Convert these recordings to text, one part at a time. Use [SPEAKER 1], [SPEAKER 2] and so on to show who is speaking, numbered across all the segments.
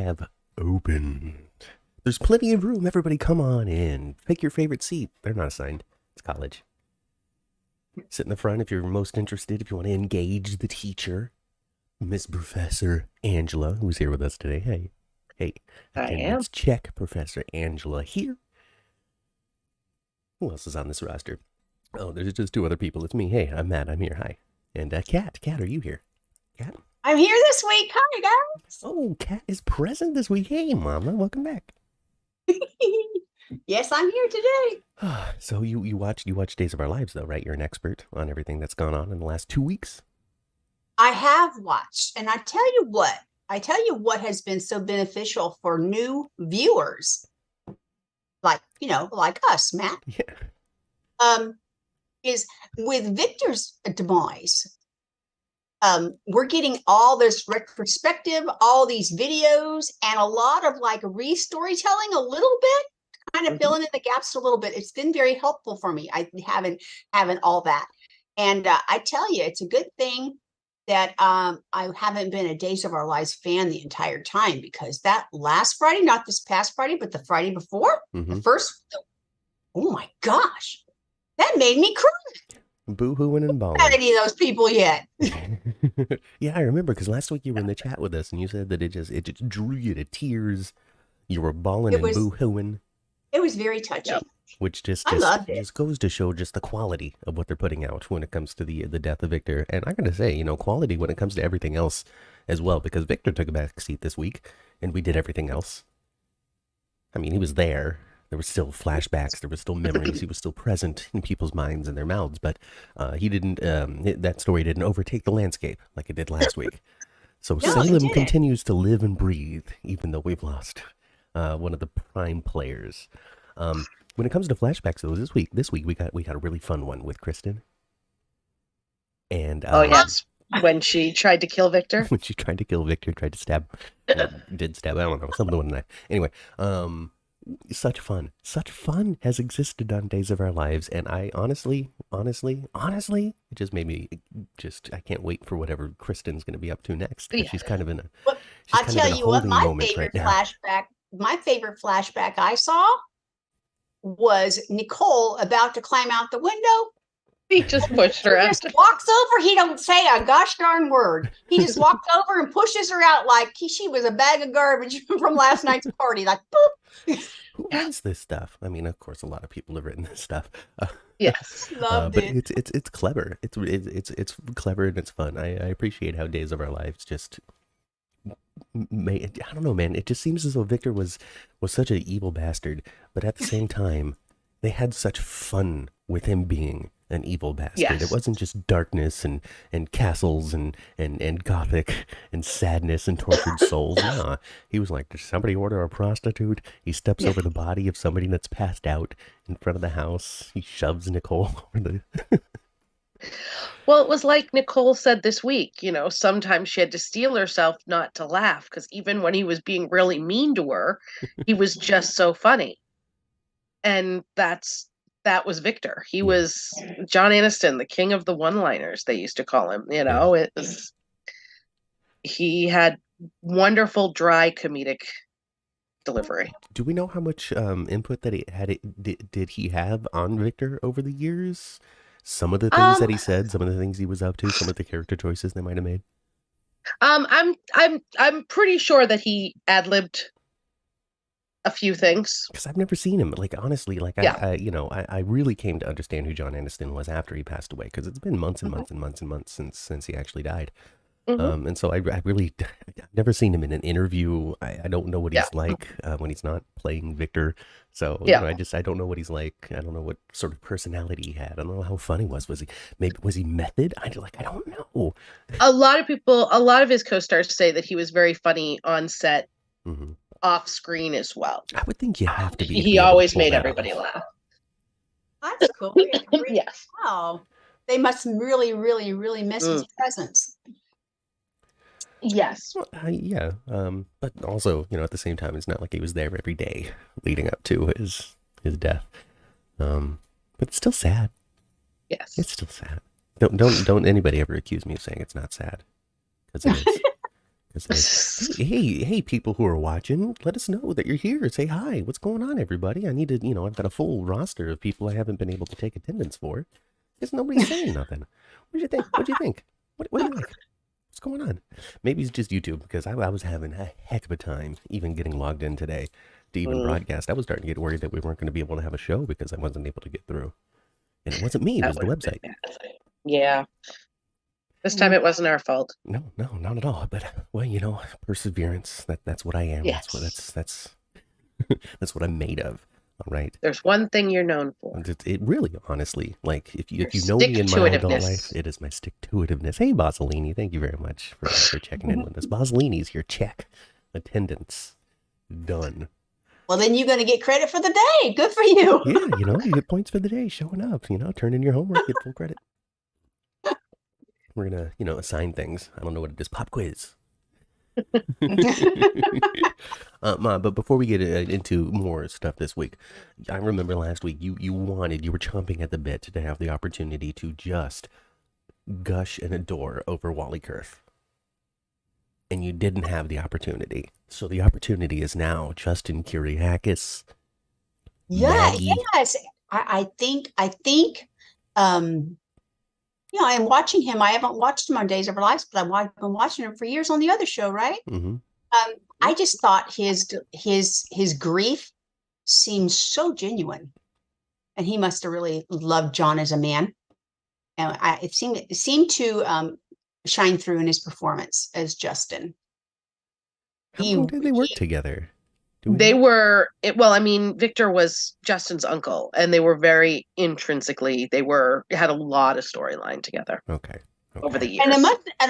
[SPEAKER 1] have opened. There's plenty of room. Everybody come on in. Pick your favorite seat. They're not assigned. It's college. Sit in the front if you're most interested, if you want to engage the teacher. Miss Professor Angela, who's here with us today. Hey. Hey.
[SPEAKER 2] I am.
[SPEAKER 1] Let's check Professor Angela here. Who else is on this roster? Oh, there's just two other people. It's me. Hey, I'm Matt. I'm here. Hi. And Kat. Kat, are you here? Kat?
[SPEAKER 3] I'm here this week. Hi, guys.
[SPEAKER 1] Oh, Kat is present this week. Hey, Mama. Welcome back.
[SPEAKER 3] Yes, I'm here today.
[SPEAKER 1] So you watch Days of Our Lives, though, right? You're an expert on everything that's gone on in the last 2 weeks.
[SPEAKER 3] I have watched, and I tell you what has been so beneficial for new viewers, like us, Matt.
[SPEAKER 1] Yeah.
[SPEAKER 3] Is with Victor's demise. We're getting all this retrospective, all these videos, and a lot of like re-storytelling a little bit, kind of filling in the gaps a little bit. It's been very helpful for me. I haven't all that. And I tell you, it's a good thing that I haven't been a Days of Our Lives fan the entire time, because that last Friday, not this past Friday, but the Friday before, the first, oh my gosh, that made me cry.
[SPEAKER 1] Boo-hooing and bawling.
[SPEAKER 3] Not any of those people yet.
[SPEAKER 1] Yeah, I remember, because last week you were in the chat with us and you said that it just drew you to tears. You were bawling and boo-hooing.
[SPEAKER 3] It was very touching.
[SPEAKER 1] Which just goes to show just the quality of what they're putting out when it comes to the death of Victor. And I'm going to say, quality when it comes to everything else as well, because Victor took a back seat this week and we did everything else. I mean, he was there. There were still flashbacks. There were still memories. He was still present in people's minds and their mouths. But he didn't. That story didn't overtake the landscape like it did last week. So Salem continues to live and breathe, even though we've lost one of the prime players. When it comes to flashbacks, though, this week we got a really fun one with Kristen. And
[SPEAKER 2] yes, when she tried to kill Victor.
[SPEAKER 1] When she tried to kill Victor, tried to stab, did stab. I don't know, something with a knife. Anyway. Such fun has existed on Days of Our Lives, and I honestly, it just made me I can't wait for whatever Kristen's going to be up to next. Yeah. She's kind of in a.
[SPEAKER 3] I'll tell you what, my favorite flashback I saw was Nicole about to climb out the window.
[SPEAKER 2] He just pushed her out.
[SPEAKER 3] He just walks over. He don't say a gosh darn word. He just walked over and pushes her out like she was a bag of garbage from last night's party. Like, boop.
[SPEAKER 1] Who writes this stuff? I mean, of course, a lot of people have written this stuff.
[SPEAKER 2] Yes,
[SPEAKER 3] loved
[SPEAKER 1] but
[SPEAKER 3] it.
[SPEAKER 1] It's clever. It's clever and it's fun. I appreciate how Days of Our Lives just. I don't know, man. It just seems as though Victor was such an evil bastard, but at the same time, they had such fun with him being an evil bastard. Yes. It wasn't just darkness and castles and gothic and sadness and tortured souls. Nah, he was like, does somebody order a prostitute? He steps over the body of somebody that's passed out in front of the house. He shoves Nicole over the...
[SPEAKER 2] Well, it was like Nicole said this week, sometimes she had to steel herself not to laugh, because even when he was being really mean to her, he was just so funny. And that was Victor. He was John Aniston, the king of the one-liners, they used to call him. He had wonderful, dry comedic delivery.
[SPEAKER 1] Do we know how much input that he had? Did he have on Victor over the years? Some of the things that he said, some of the things he was up to, some of the character choices they might have made.
[SPEAKER 2] I'm pretty sure that he ad-libbed a few things,
[SPEAKER 1] because I've never seen him. Like, honestly, like I really came to understand who John Aniston was after he passed away, because it's been months and months and months and months since he actually died. And so I've never seen him in an interview. I don't know what he's like when he's not playing Victor. So I don't know what he's like. I don't know what sort of personality he had. I don't know how funny was. Was he method? I don't know.
[SPEAKER 2] A lot of his co-stars say that he was very funny on set, off screen as well.
[SPEAKER 1] I would think you have to be.
[SPEAKER 2] He always made everybody laugh.
[SPEAKER 3] That's cool.
[SPEAKER 2] Yes.
[SPEAKER 3] Wow. They must really, really, really miss his presence.
[SPEAKER 2] Yes.
[SPEAKER 1] Yeah. But also, at the same time, it's not like he was there every day leading up to his death. But it's still sad.
[SPEAKER 2] Yes.
[SPEAKER 1] It's still sad. Don't anybody ever accuse me of saying it's not sad, because it is. That's nice. Hey, people who are watching, let us know that you're here. Say hi. What's going on, everybody? I need to, I've got a full roster of people I haven't been able to take attendance for. Because nobody's saying nothing. What'd you think? What'd you think? What do you like? What's going on? Maybe it's just YouTube, because I was having a heck of a time even getting logged in today to even broadcast. I was starting to get worried that we weren't going to be able to have a show because I wasn't able to get through. And it wasn't me, it was the website.
[SPEAKER 2] Yeah. This time it wasn't our fault.
[SPEAKER 1] No, not at all. But well, perseverance. That's what I am.
[SPEAKER 2] Yes.
[SPEAKER 1] That's that's what I'm made of. All right.
[SPEAKER 2] There's one thing you're known for.
[SPEAKER 1] It really, honestly, like if you know me in my adult life, it is my stick-to-itiveness. Hey, Bosolini, thank you very much for checking in with us. Bosolini's here. Check. Attendance. Done.
[SPEAKER 3] Well, then you're going to get credit for the day. Good for you.
[SPEAKER 1] Yeah, you get points for the day showing up. Turn in your homework, get full credit. We're going to, assign things. I don't know what it is. Pop quiz. But before we get into more stuff this week, I remember last week you were chomping at the bit to have the opportunity to just gush and adore over Wally Kurth. And you didn't have the opportunity. So the opportunity is now Justin Kiriakis.
[SPEAKER 3] Yeah,
[SPEAKER 1] Maggie.
[SPEAKER 3] yes. I think I'm watching him. I haven't watched him on Days of Our Lives, but I've been watching him for years on the other show, right?
[SPEAKER 1] Mm-hmm.
[SPEAKER 3] I just thought his grief seemed so genuine, and he must have really loved John as a man. And it seemed to shine through in his performance as Justin.
[SPEAKER 1] How long did they work together?
[SPEAKER 2] Victor was Justin's uncle, and they were very intrinsically, had a lot of storyline together.
[SPEAKER 1] Okay.
[SPEAKER 2] Over the years.
[SPEAKER 3] And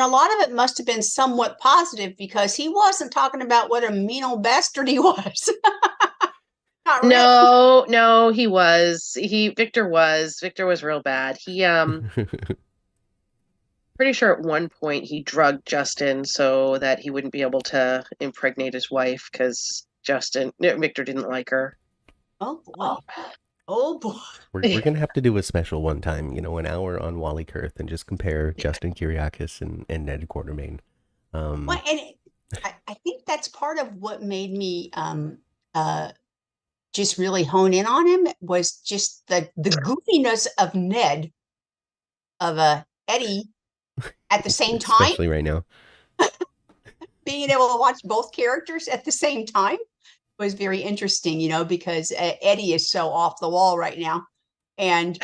[SPEAKER 3] a lot of it must have been somewhat positive, because he wasn't talking about what a mean old bastard he was. Not really.
[SPEAKER 2] No, he was. Victor was real bad. He pretty sure at one point he drugged Justin so that he wouldn't be able to impregnate his wife, because Victor didn't like her.
[SPEAKER 3] Oh boy. Oh boy.
[SPEAKER 1] We're gonna have to do a special one time, an hour on Wally Kurth, and just compare Justin Kiriakis and Ned Quartermain.
[SPEAKER 3] Well, and I think that's part of what made me just really hone in on him, was just the goofiness of Ned, of Eddie at the same time.
[SPEAKER 1] Especially right now.
[SPEAKER 3] Being able to watch both characters at the same time was very interesting, because Eddie is so off the wall right now. And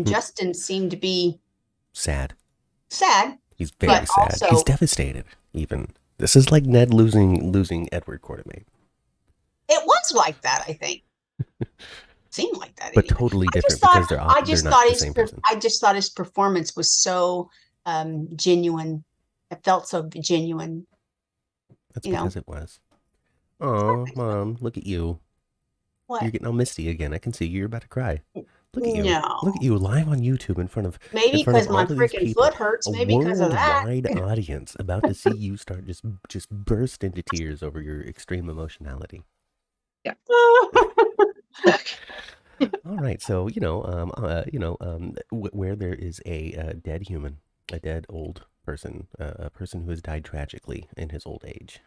[SPEAKER 3] Justin seemed to be
[SPEAKER 1] sad.
[SPEAKER 3] He's
[SPEAKER 1] very sad. Also, he's devastated, even. This is like Ned losing Edward Quartermain.
[SPEAKER 3] It was like that, I think. Seemed like that.
[SPEAKER 1] But totally different, because they're not the same person.
[SPEAKER 3] I just thought his performance was so genuine. It felt so genuine.
[SPEAKER 1] That's because it was. Oh, Mom, look at you.
[SPEAKER 3] What?
[SPEAKER 1] You're getting all misty again. I can see you're about to cry. Look at you.
[SPEAKER 3] No.
[SPEAKER 1] Look at you live on YouTube in front of
[SPEAKER 3] because my freaking foot hurts. Maybe because of that.
[SPEAKER 1] A worldwide audience about to see you start just burst into tears over your extreme emotionality.
[SPEAKER 2] Yeah.
[SPEAKER 1] All right. So, where there is a dead human, a dead old person, a person who has died tragically in his old age,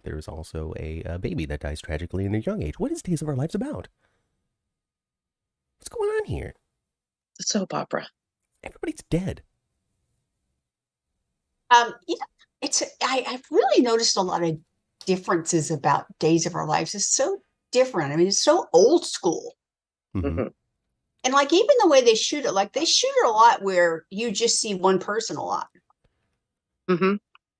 [SPEAKER 1] there is also a baby that dies tragically in their young age. What is Days of Our Lives about? What's going on here?
[SPEAKER 2] The soap opera.
[SPEAKER 1] Everybody's dead.
[SPEAKER 3] I've really noticed a lot of differences about Days of Our Lives. It's so different. I mean, it's so old school.
[SPEAKER 1] Mm-hmm.
[SPEAKER 3] And like, even the way they shoot it, like they shoot it a lot where you just see one person a lot.
[SPEAKER 2] Mm-hmm.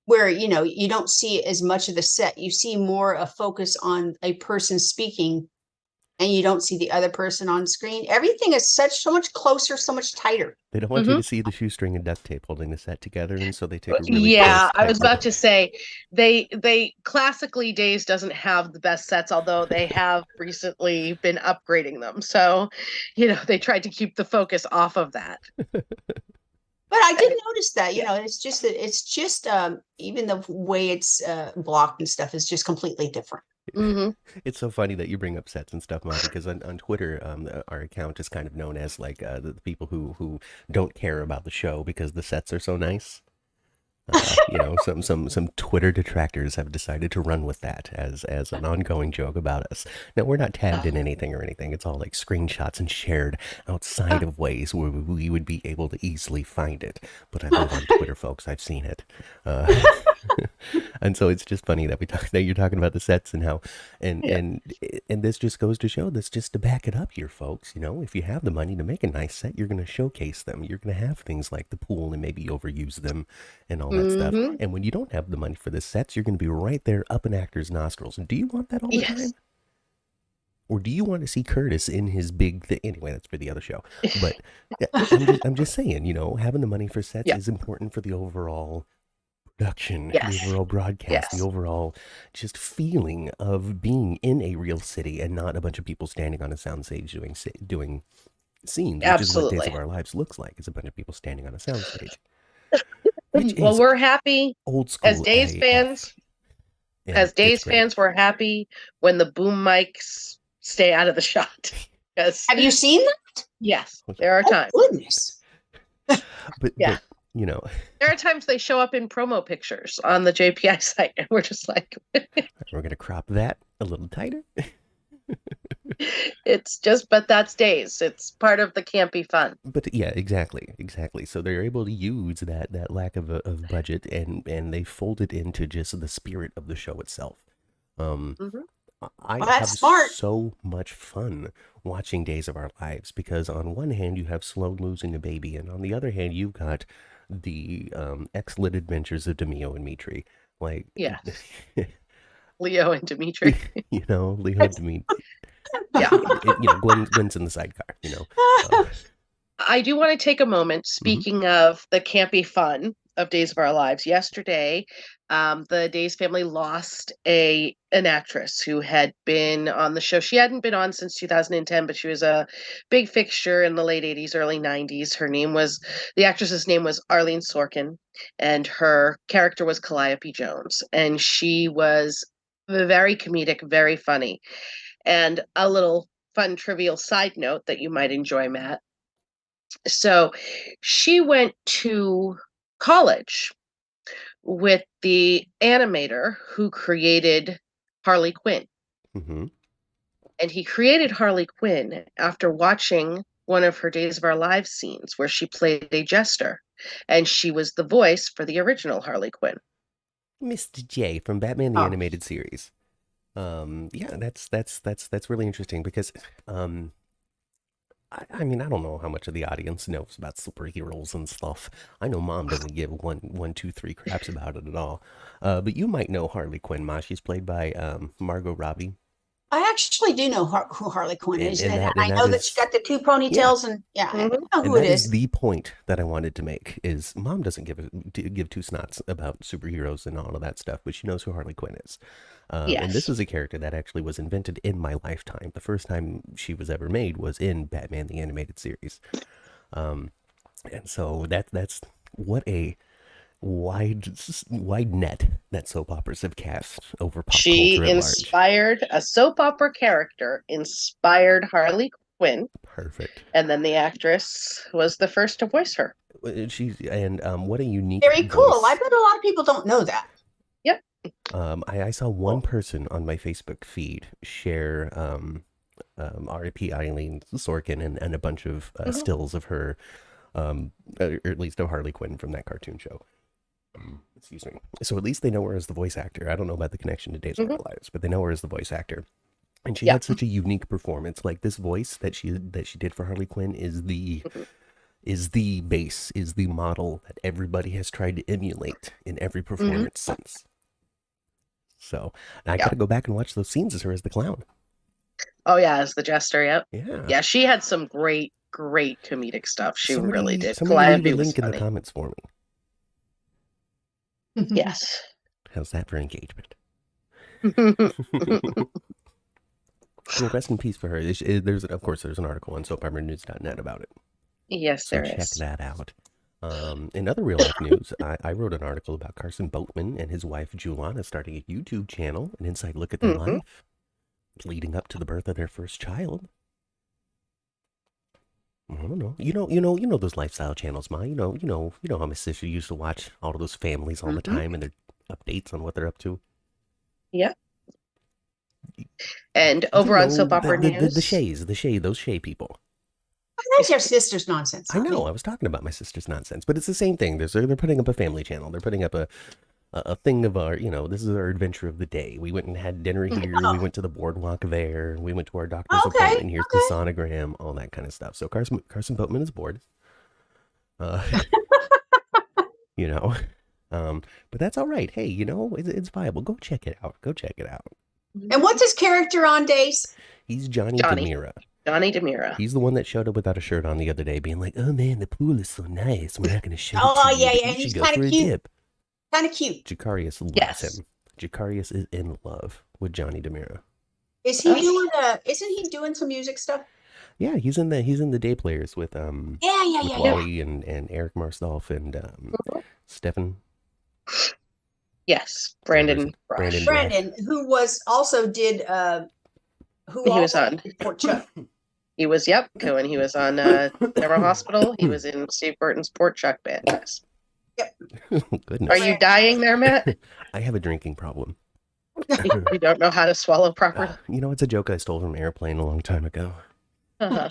[SPEAKER 3] Where, you don't see as much of the set. You see more a focus on a person speaking, and you don't see the other person on screen. Everything is so much closer, so much tighter.
[SPEAKER 1] They don't want you to see the shoestring and duct tape holding the set together, and so they take a really
[SPEAKER 2] I was about to say, they classically, Days doesn't have the best sets, although they have recently been upgrading them. So, they tried to keep the focus off of that.
[SPEAKER 3] But I did notice that, it's just even the way it's blocked and stuff is just completely different.
[SPEAKER 2] Mm-hmm.
[SPEAKER 1] It's so funny that you bring up sets and stuff, Mom, because on Twitter, our account is kind of known as like the people who don't care about the show because the sets are so nice. Some Twitter detractors have decided to run with that as an ongoing joke about us. Now we're not tagged in anything or anything. It's all like screenshots and shared outside of ways where we would be able to easily find it. But I live on Twitter, folks. I've seen it, and so it's just funny that you're talking about the sets and how and this just goes to show this just to back it up here, folks. If you have the money to make a nice set, you're going to showcase them. You're going to have things like the pool and maybe overuse them and all that stuff. And when you don't have the money for the sets, you're going to be right there up in actors' nostrils. Do you want that all the time? Or do you want to see Curtis in his big thing? Anyway, that's for the other show. But I'm just saying, having the money for sets is important for the overall production, the overall broadcast, the overall just feeling of being in a real city and not a bunch of people standing on a soundstage doing scenes, which is what Days of Our Lives looks like. It's a bunch of people standing on a soundstage.
[SPEAKER 2] Well, we're happy
[SPEAKER 1] old school
[SPEAKER 2] as Days fans. As Days fans, we're happy when the boom mics stay out of the shot.
[SPEAKER 3] Have you seen that?
[SPEAKER 2] Yes, there are times.
[SPEAKER 3] Goodness.
[SPEAKER 1] But there
[SPEAKER 2] are times they show up in promo pictures on the JPI site, and we're just like,
[SPEAKER 1] we're gonna crop that a little tighter.
[SPEAKER 2] But that's Days. It's part of the campy fun.
[SPEAKER 1] But yeah, exactly. So they're able to use that lack of budget and they fold it into just the spirit of the show itself. I have so much fun watching Days of Our Lives because on one hand you have Sloan losing a baby, and on the other hand you've got the excellent adventures of Leo and Dimitri.
[SPEAKER 2] Leo and Dimitri.
[SPEAKER 1] Leo and Dimitri. Gwen's in the sidecar.
[SPEAKER 2] I do want to take a moment. Speaking of the campy fun of Days of Our Lives, yesterday, the Days family lost an actress who had been on the show. She hadn't been on since 2010, but she was a big fixture in the late 80s, early 90s. The actress's name was Arlene Sorkin, and her character was Calliope Jones, and she was very comedic, very funny. And a little fun trivial side note that you might enjoy, Matt. So she went to college with the animator who created Harley Quinn.
[SPEAKER 1] Mm-hmm.
[SPEAKER 2] And he created Harley Quinn after watching one of her Days of Our Lives scenes where she played a jester. And she was the voice for the original Harley Quinn.
[SPEAKER 1] Mr. J from Batman the Animated Series. That's really interesting because I mean, I don't know how much of the audience knows about superheroes and stuff. I know Mom doesn't give one, two, three craps about it at all. But you might know Harley Quinn, Ma. She's played by Margot Robbie.
[SPEAKER 3] I actually do know who Harley Quinn is, and I know that she got the two ponytails, and I know who it is.
[SPEAKER 1] The point that I wanted to make is Mom doesn't give two snots about superheroes and all of that stuff, but she knows who Harley Quinn is. And this is a character that actually was invented in my lifetime. The first time she was ever made was in Batman the Animated Series. And so that's what a wide net that soap operas have cast over pop culture at large.
[SPEAKER 2] She inspired a soap opera character, inspired Harley Quinn.
[SPEAKER 1] Perfect.
[SPEAKER 2] And then the actress was the first to voice her.
[SPEAKER 1] What a unique
[SPEAKER 3] Very cool. Voice. I bet a lot of people don't know that.
[SPEAKER 2] Yep.
[SPEAKER 1] I saw one person on my Facebook feed share R.I.P. Arlene Sorkin and a bunch of stills of her, or at least of Harley Quinn from that cartoon show. Excuse me. So at least they know her as the voice actor. I don't know about the connection to Days of Our Lives, but they know her as the voice actor. And she had such a unique performance. Like this voice that she did for Harley Quinn is the base, is the model that everybody has tried to emulate in every performance since. So I got to go back and watch those scenes as her as the clown.
[SPEAKER 2] Oh yeah, as the jester. Yep.
[SPEAKER 1] Yeah.
[SPEAKER 2] She had some great comedic stuff. She really did.
[SPEAKER 1] Somebody leave a link in the comments for me.
[SPEAKER 2] Yes.
[SPEAKER 1] How's that for engagement? Well, rest in peace for her. There's an article on soapoperanews.net about it.
[SPEAKER 2] Yes,
[SPEAKER 1] so
[SPEAKER 2] there
[SPEAKER 1] check
[SPEAKER 2] is.
[SPEAKER 1] That out. In other real life news, I wrote an article about Carson Boatman and his wife Julana starting a YouTube channel, an inside look at their life leading up to the birth of their first child. I don't know. You know those lifestyle channels, Ma. You know how my sister used to watch all of those families all the time and their updates on what they're up to.
[SPEAKER 2] Yeah. And over on Soap Opera News,
[SPEAKER 1] those Shay people.
[SPEAKER 3] That's your sister's nonsense.
[SPEAKER 1] I know. I was talking about my sister's nonsense, but it's the same thing. They're putting up a family channel. They're putting up a thing of our, this is our adventure of the day. We went and had dinner here. We went to the boardwalk there. We went to our doctor's appointment. Here's the sonogram, all that kind of stuff. So Carson Boatman is bored. You know, but that's all right. Hey, it's viable. Go check it out.
[SPEAKER 3] And what's his character on Days?
[SPEAKER 1] He's Johnny DiMera.
[SPEAKER 2] Johnny DiMera.
[SPEAKER 1] He's the one that showed up without a shirt on the other day, being like, "Oh man, the pool is so nice. We're not going to show it to you,
[SPEAKER 3] yeah. He's kind of cute. Kind of cute.
[SPEAKER 1] Jacarius loves him. Jacarius is in love with Johnny DiMera.
[SPEAKER 3] Is he doing? Isn't he doing some music stuff?
[SPEAKER 1] Yeah, he's in the day players with Wally and Eric Marsdorf and Stefan.
[SPEAKER 2] Yes, Brandon,
[SPEAKER 3] who was also did who he was on Port Chuck.
[SPEAKER 2] He was when he was on General Hospital. He was in Steve Burton's Port Chuck band. Yes. Yep.
[SPEAKER 1] Oh, goodness.
[SPEAKER 2] Are you dying there, Matt?
[SPEAKER 1] I have a drinking problem.
[SPEAKER 2] You don't know how to swallow properly.
[SPEAKER 1] It's a joke I stole from Airplane a long time ago.
[SPEAKER 2] Uh-huh.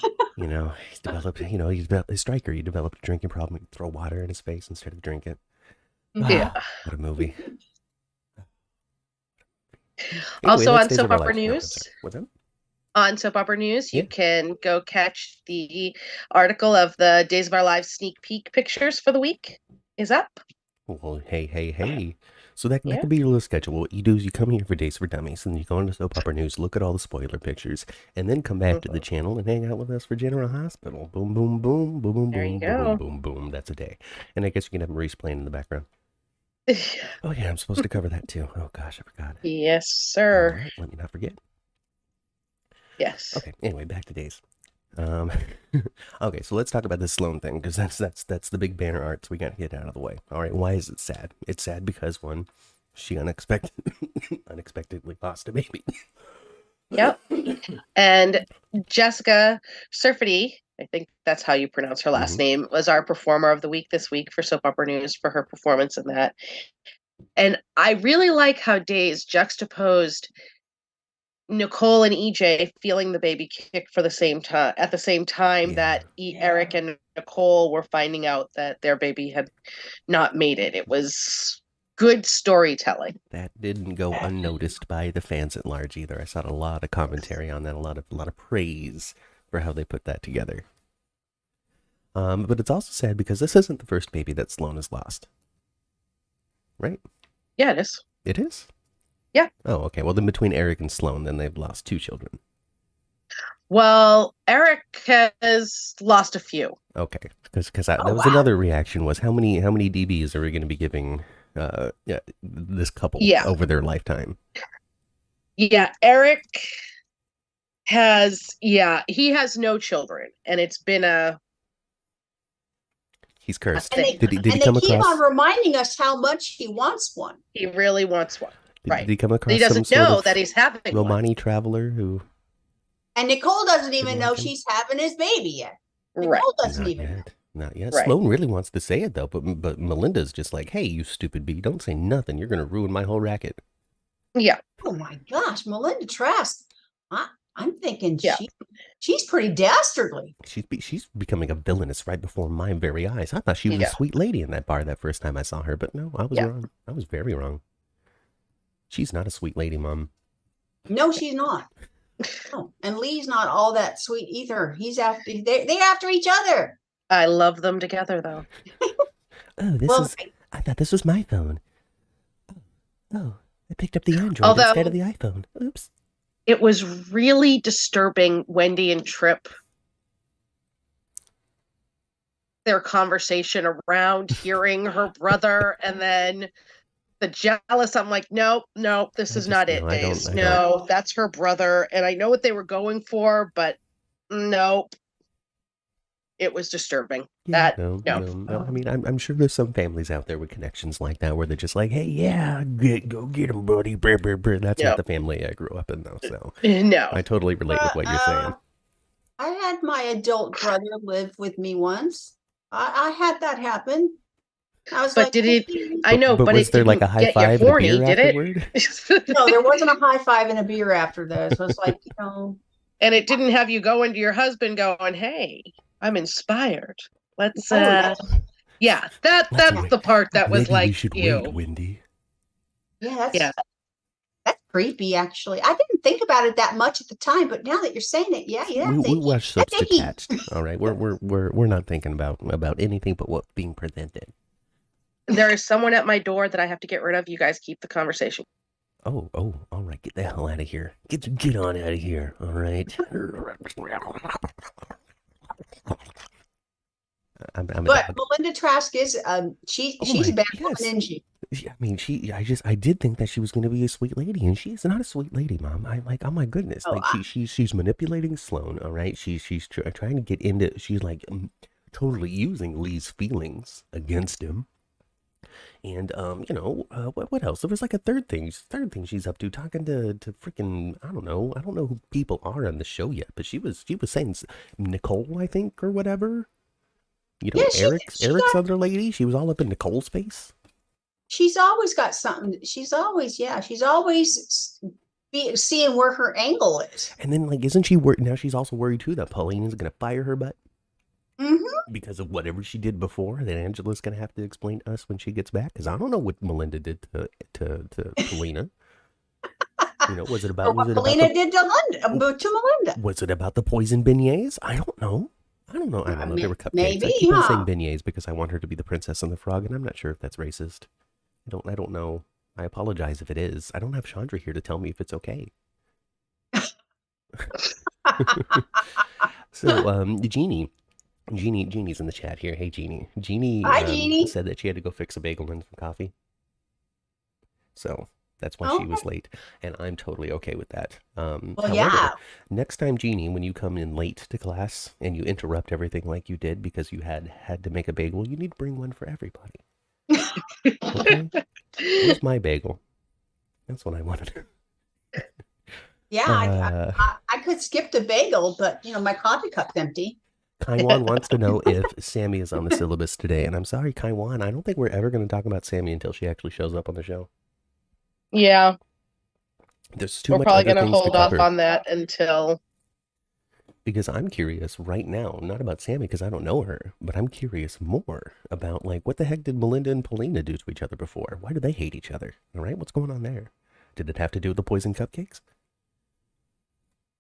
[SPEAKER 1] He's developed. He's a striker. He developed a drinking problem. He'd throw water in his face instead of drink it.
[SPEAKER 2] Yeah.
[SPEAKER 1] What a movie.
[SPEAKER 2] Also on Soap Opera News.
[SPEAKER 1] What's that?
[SPEAKER 2] On Soap Opera News, you can go catch the article of the Days of Our Lives sneak peek pictures for the week is up.
[SPEAKER 1] Well, hey. So that could be your little schedule. What you do is you come here for Days for Dummies, and you go into Soap Opera News, look at all the spoiler pictures, and then come back to the channel and hang out with us for General Hospital. Boom, boom, boom, boom, boom, boom, boom, boom, boom. That's a day. And I guess you can have Maurice playing in the background. Oh, yeah, I'm supposed to cover that too. Oh, gosh, I forgot.
[SPEAKER 2] Yes, sir.
[SPEAKER 1] All right, let me not forget.
[SPEAKER 2] Yes.
[SPEAKER 1] Okay, anyway, back to Days. Okay, so let's talk about this Sloan thing, because that's the big banner art, so we got to get it out of the way. All right, why is it sad? It's sad because, one, she unexpectedly lost a baby.
[SPEAKER 2] Yep. And Jessica Surfety, I think that's how you pronounce her last name, was our performer of the week this week for Soap Opera News for her performance in that. And I really like how Days juxtaposed Nicole and EJ feeling the baby kick for the same time at the same time that Eric and Nicole were finding out that their baby had not made it. It was good storytelling. That
[SPEAKER 1] didn't go unnoticed by the fans at large either. I saw a lot of commentary on that, a lot of praise for how they put that together. But it's also sad because this isn't the first baby that Sloan has lost. Right?
[SPEAKER 2] Yeah, it is.
[SPEAKER 1] It is?
[SPEAKER 2] Yeah.
[SPEAKER 1] Oh, okay. Well, then between Eric and Sloan, then they've lost 2 children.
[SPEAKER 2] Well, Eric has lost a few.
[SPEAKER 1] Okay, because that was another reaction was how many DBs are we going to be giving this couple over their lifetime?
[SPEAKER 2] Yeah, Eric has he has no children, and it's been
[SPEAKER 1] he's cursed.
[SPEAKER 3] And they keep on reminding us how much he wants one.
[SPEAKER 2] He really wants one.
[SPEAKER 1] Did he come across
[SPEAKER 2] he doesn't know that he's having
[SPEAKER 1] Romani
[SPEAKER 2] one.
[SPEAKER 1] traveler who...
[SPEAKER 3] And Nicole doesn't even know she's having his baby yet. Nicole doesn't even know.
[SPEAKER 1] Not yet.
[SPEAKER 2] Right.
[SPEAKER 1] Sloan really wants to say it, though, but Melinda's just like, hey, you stupid bee, don't say nothing. You're going to ruin my whole racket.
[SPEAKER 2] Yeah.
[SPEAKER 3] Oh, my gosh. Melinda Trask. I'm thinking she's pretty dastardly.
[SPEAKER 1] She's becoming a villainess right before my very eyes. I thought she was a sweet lady in that bar that first time I saw her, but no, I was wrong. I was very wrong. She's not a sweet lady, Mom.
[SPEAKER 3] No, she's not. No. And Lee's not all that sweet either. He's after they're after each other.
[SPEAKER 2] I love them together, though.
[SPEAKER 1] I thought this was my phone. Oh, I picked up the Android instead of the iPhone. Oops.
[SPEAKER 2] It was really disturbing, Wendy and Tripp, their conversation around hearing her brother, and then the jealous. I'm like, nope, this is not it, Days. No, that's her brother. And I know what they were going for, but nope. It was disturbing.
[SPEAKER 1] Yeah, no. I mean, I'm sure there's some families out there with connections like that where they're just like, hey, go get him, buddy. That's not the family I grew up in, though. So
[SPEAKER 2] no,
[SPEAKER 1] I totally relate with what you're saying.
[SPEAKER 3] I had my adult brother live with me once. I had that happen. I was
[SPEAKER 2] But
[SPEAKER 3] like,
[SPEAKER 2] did it?
[SPEAKER 3] "Okay."
[SPEAKER 2] I know,
[SPEAKER 1] But
[SPEAKER 2] but
[SPEAKER 1] was
[SPEAKER 2] it
[SPEAKER 1] there like
[SPEAKER 2] didn't
[SPEAKER 1] a high
[SPEAKER 2] get you
[SPEAKER 1] five and a
[SPEAKER 2] horny,
[SPEAKER 1] beer
[SPEAKER 2] did
[SPEAKER 1] afterward?
[SPEAKER 2] it?
[SPEAKER 3] No, there wasn't a high five and a beer after this. It was like,
[SPEAKER 2] And it didn't have you going to your husband going, "Hey, I'm inspired. Let's
[SPEAKER 3] oh, no.
[SPEAKER 2] yeah, that's
[SPEAKER 1] Let's wait.
[SPEAKER 2] the part that was
[SPEAKER 1] Maybe we
[SPEAKER 2] like,
[SPEAKER 1] should wait,
[SPEAKER 2] ew.
[SPEAKER 1] Wendy.
[SPEAKER 3] Yeah,
[SPEAKER 2] Yeah.
[SPEAKER 3] that's creepy, actually. I didn't think about it that much at the time, but now that you're saying it, yeah,
[SPEAKER 1] We watch soaps
[SPEAKER 3] that's a heat.
[SPEAKER 1] detached. All right, we're not thinking about anything but what's being presented.
[SPEAKER 2] There is someone at my door that I have to get rid of. You guys keep the conversation.
[SPEAKER 1] Oh, all right, get the hell out of here. Get on out of here. All right. I'm a
[SPEAKER 3] But
[SPEAKER 1] dog.
[SPEAKER 3] Melinda Trask is she's a bad woman, isn't she?
[SPEAKER 1] I mean, I did think that she was going to be a sweet lady, and she is not a sweet lady, Mom. Oh my goodness,
[SPEAKER 3] Oh,
[SPEAKER 1] like she's manipulating Sloan. All right, she's trying to get into. She's like totally using Lee's feelings against him. And what else? There was like a third thing she's up to, talking to freaking I don't know who people are on the show yet, but she was saying Nicole, I think, or whatever. You know,
[SPEAKER 3] Yeah,
[SPEAKER 1] Eric's other lady. She was all up in Nicole's face.
[SPEAKER 3] She's always got something. She's always seeing where her angle is.
[SPEAKER 1] And then, like, isn't she worried now? She's also worried too that Pauline is gonna fire her butt because of whatever she did before. That Angela's gonna have to explain to us when she gets back. Because I don't know what Melinda did to Paulina. You know, was it about
[SPEAKER 3] Or what Paulina did to Melinda?
[SPEAKER 1] Was it about the poison beignets? I don't know. There were cupcakes.
[SPEAKER 3] Maybe,
[SPEAKER 1] I keep on saying beignets because I want her to be the princess and the frog, and I'm not sure if that's racist. I don't know. I apologize if it is. I don't have Chandra here to tell me if it's okay. So, Jeannie's in the chat here. Hey, Jeannie.
[SPEAKER 3] Hi, Jeannie.
[SPEAKER 1] Said that she had to go fix a bagel and some coffee. So that's why she was late, and I'm totally okay with that. However, next time, Jeannie, when you come in late to class and you interrupt everything like you did because you had to make a bagel, you need to bring one for everybody. Okay? Where's my bagel? That's what I wanted.
[SPEAKER 3] Yeah, I could skip the bagel, but my coffee cup's empty.
[SPEAKER 1] Kaiwan wants to know if Sammy is on the syllabus today, and I'm sorry, Kaiwan, I don't think we're ever going to talk about Sammy until she actually shows up on the show.
[SPEAKER 2] Yeah.
[SPEAKER 1] There's too
[SPEAKER 2] We're
[SPEAKER 1] much
[SPEAKER 2] probably
[SPEAKER 1] going to
[SPEAKER 2] hold off on that until...
[SPEAKER 1] Because I'm curious right now, not about Sammy because I don't know her, but I'm curious more about, like, what the heck did Melinda and Paulina do to each other before? Why do they hate each other? All right, what's going on there? Did it have to do with the poison cupcakes?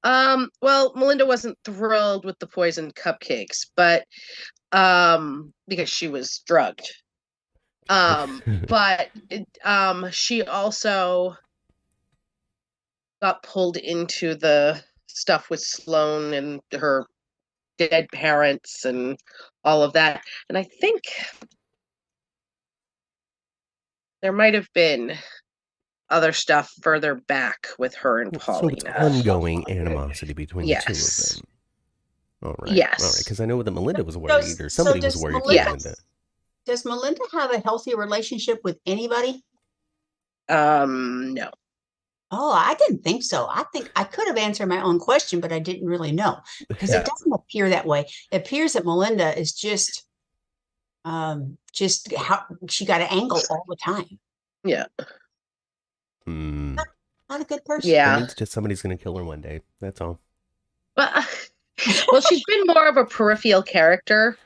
[SPEAKER 2] Well, Melinda wasn't thrilled with the poisoned cupcakes, but because she was drugged. But she also got pulled into the stuff with Sloan and her dead parents and all of that. And I think there might have been other stuff further back with her and Paulina.
[SPEAKER 1] So it's ongoing animosity between the two of them. All right.
[SPEAKER 2] Yes.
[SPEAKER 1] All right, because I know that Melinda was worried, or somebody was worried for Melinda.
[SPEAKER 3] Does Melinda have a healthy relationship with anybody?
[SPEAKER 2] No.
[SPEAKER 3] Oh, I didn't think so. I think I could have answered my own question, but I didn't really know because it doesn't appear that way. It appears that Melinda is just how she got an angle all the time.
[SPEAKER 2] Yeah.
[SPEAKER 3] Not a good person.
[SPEAKER 2] Yeah.
[SPEAKER 1] That means just somebody's going to kill her one day. That's all.
[SPEAKER 2] Well, she's been more of a peripheral character.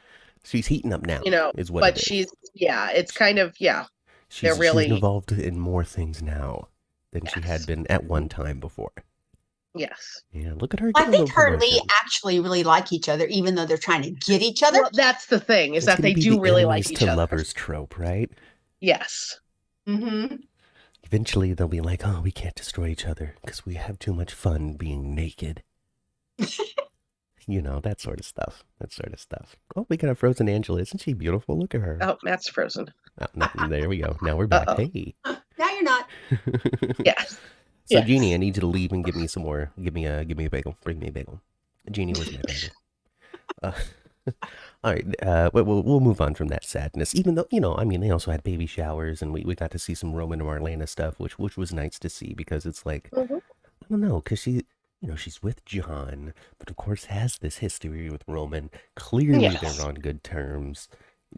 [SPEAKER 1] She's heating up now, is what
[SPEAKER 2] but
[SPEAKER 1] it is.
[SPEAKER 2] It's kind of,
[SPEAKER 1] She's involved in more things now than she had been at one time before.
[SPEAKER 2] Yes.
[SPEAKER 1] Yeah, look at her.
[SPEAKER 3] I think her and Lee actually really like each other, even though they're trying to get each other.
[SPEAKER 2] Well, that's the thing, is that they do really like each other.
[SPEAKER 1] Lovers trope, right?
[SPEAKER 2] Yes.
[SPEAKER 3] Mm-hmm.
[SPEAKER 1] Eventually, they'll be like, oh, we can't destroy each other because we have too much fun being naked. That sort of stuff. Oh, we got a frozen Angela. Isn't she beautiful? Look at her.
[SPEAKER 2] Oh, Matt's frozen.
[SPEAKER 1] Oh, no, there we go. Now we're back. Hey.
[SPEAKER 3] Now you're not.
[SPEAKER 2] Yes.
[SPEAKER 1] So, Jeannie, I need you to leave and give me some more. Give me a bagel. Bring me a bagel. Jeannie, where's my bagel? All right. We'll move on from that sadness. Even though, they also had baby showers, and we got to see some Roman and Marlena stuff, which was nice to see because it's like, I don't know, because she, she's with John, but of course has this history with Roman. Clearly
[SPEAKER 2] Yes.
[SPEAKER 1] they're on good terms.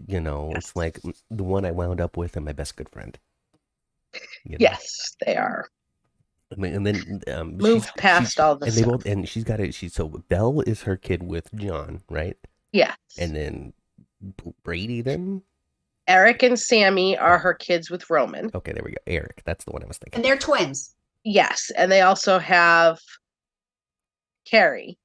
[SPEAKER 2] Yes.
[SPEAKER 1] It's like the one I wound up with and my best good friend.
[SPEAKER 2] Yes, they are.
[SPEAKER 1] And then
[SPEAKER 2] Moved past all the
[SPEAKER 1] and
[SPEAKER 2] stuff.
[SPEAKER 1] and she's got it. So Belle is her kid with John, right?
[SPEAKER 2] Yes.
[SPEAKER 1] And then Brady then?
[SPEAKER 2] Eric and Sammy are her kids with Roman.
[SPEAKER 1] Okay, there we go. Eric, that's the one I was thinking.
[SPEAKER 3] And they're twins.
[SPEAKER 2] Yes, and they also have Carrie,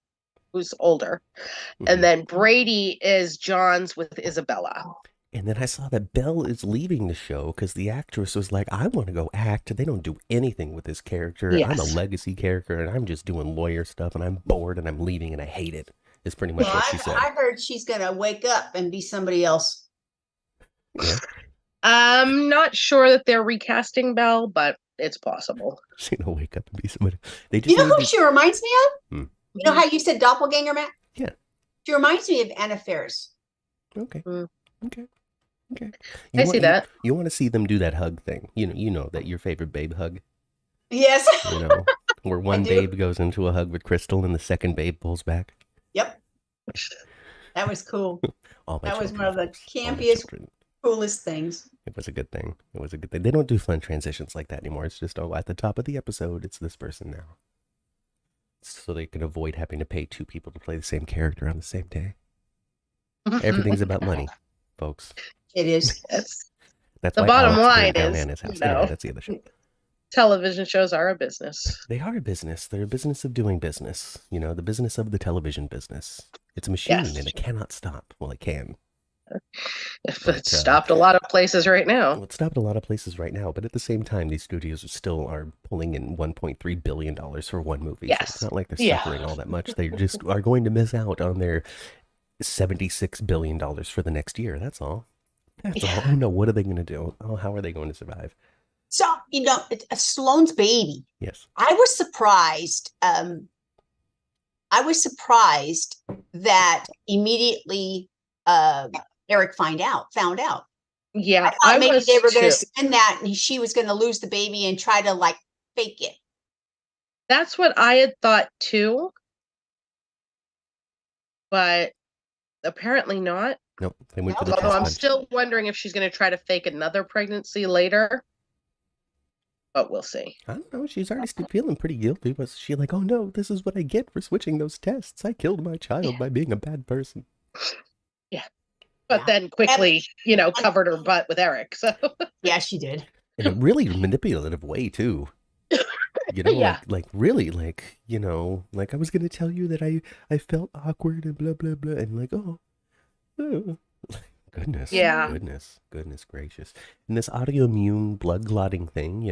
[SPEAKER 2] who's older. Mm-hmm. And then Brady is John's with Isabella.
[SPEAKER 1] And then I saw that Belle is leaving the show because the actress was like, I want to go act. They don't do anything with this character. Yes. I'm a legacy character, and I'm just doing lawyer stuff, and I'm bored, and I'm leaving, and I hate it. Is pretty much what she said.
[SPEAKER 3] I heard she's going to wake up and be somebody else.
[SPEAKER 1] Yeah.
[SPEAKER 2] I'm not sure that they're recasting Belle, but it's possible.
[SPEAKER 1] She's going to wake up and be somebody.
[SPEAKER 3] You know who she reminds me of? You know how you said doppelganger, Matt?
[SPEAKER 1] Yeah.
[SPEAKER 3] She reminds me of Anna Faris.
[SPEAKER 1] Okay. Okay.
[SPEAKER 2] I see that.
[SPEAKER 1] You want to see them do that hug thing. You know that your favorite babe hug.
[SPEAKER 3] Yes.
[SPEAKER 1] Where one babe goes into a hug with Crystal and the second babe pulls back.
[SPEAKER 3] Yep. That was cool. That was one of the campiest, coolest things.
[SPEAKER 1] It was a good thing. They don't do fun transitions like that anymore. It's just, at the top of the episode, it's this person now. So they can avoid having to pay two people to play the same character on the same day. Everything's about money, folks.
[SPEAKER 3] It is.
[SPEAKER 1] That's
[SPEAKER 2] the
[SPEAKER 1] why
[SPEAKER 2] bottom
[SPEAKER 1] Alex
[SPEAKER 2] line is,
[SPEAKER 1] Anna's house. Anyway, that's the other show.
[SPEAKER 2] Television shows are a business.
[SPEAKER 1] They are a business. They're a business of doing business. The business of the television business. It's a machine, and it cannot stop. Well, it can.
[SPEAKER 2] It's stopped a lot of places right now.
[SPEAKER 1] Well, it stopped a lot of places right now, but at the same time, these studios still are pulling in $1.3 billion for one movie.
[SPEAKER 2] Yes.
[SPEAKER 1] So it's not like they're suffering all that much. They just are going to miss out on their $76 billion for the next year. That's all. That's all. Oh, no, what are they going to do? Oh, how are they going to survive?
[SPEAKER 3] So, Sloan's baby.
[SPEAKER 1] Yes.
[SPEAKER 3] I was surprised. That immediately Eric found out.
[SPEAKER 2] Yeah,
[SPEAKER 3] I thought maybe they were going to spin that and she was going to lose the baby and try to fake it.
[SPEAKER 2] That's what I had thought too. But apparently not.
[SPEAKER 1] Nope. They went for the
[SPEAKER 2] Although I'm still wondering if she's going to try to fake another pregnancy later. But we'll see.
[SPEAKER 1] I don't know. She's already still feeling pretty guilty. Was she like, oh no, this is what I get for switching those tests. I killed my child by being a bad person.
[SPEAKER 2] Yeah. But then quickly, covered her butt with Eric. So
[SPEAKER 3] yeah, she did.
[SPEAKER 1] In a really manipulative way too. Really, I was going to tell you that I felt awkward and blah, blah, blah. And oh. Goodness.
[SPEAKER 2] Yeah.
[SPEAKER 1] Goodness gracious. And this autoimmune blood clotting thing,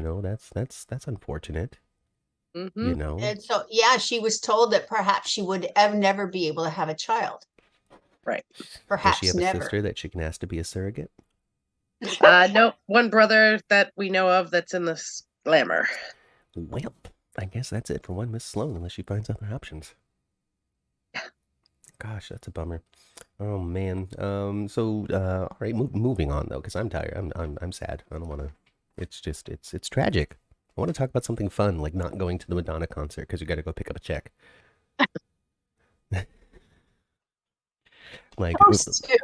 [SPEAKER 1] that's unfortunate.
[SPEAKER 2] Mm-hmm.
[SPEAKER 3] And so, she was told that perhaps she would never be able to have a child.
[SPEAKER 2] Right.
[SPEAKER 3] Perhaps
[SPEAKER 1] Does she have
[SPEAKER 3] never.
[SPEAKER 1] a sister that she can ask to be a surrogate?
[SPEAKER 2] No, one brother that we know of that's in this glamour.
[SPEAKER 1] Well, I guess that's it for one Miss Sloan, unless she finds other options. Gosh, that's a bummer. Oh man. So all right, moving on though, because I'm tired. I'm sad. I don't want to. It's tragic. I want to talk about something fun, like not going to the Madonna concert because you got to go pick up a check.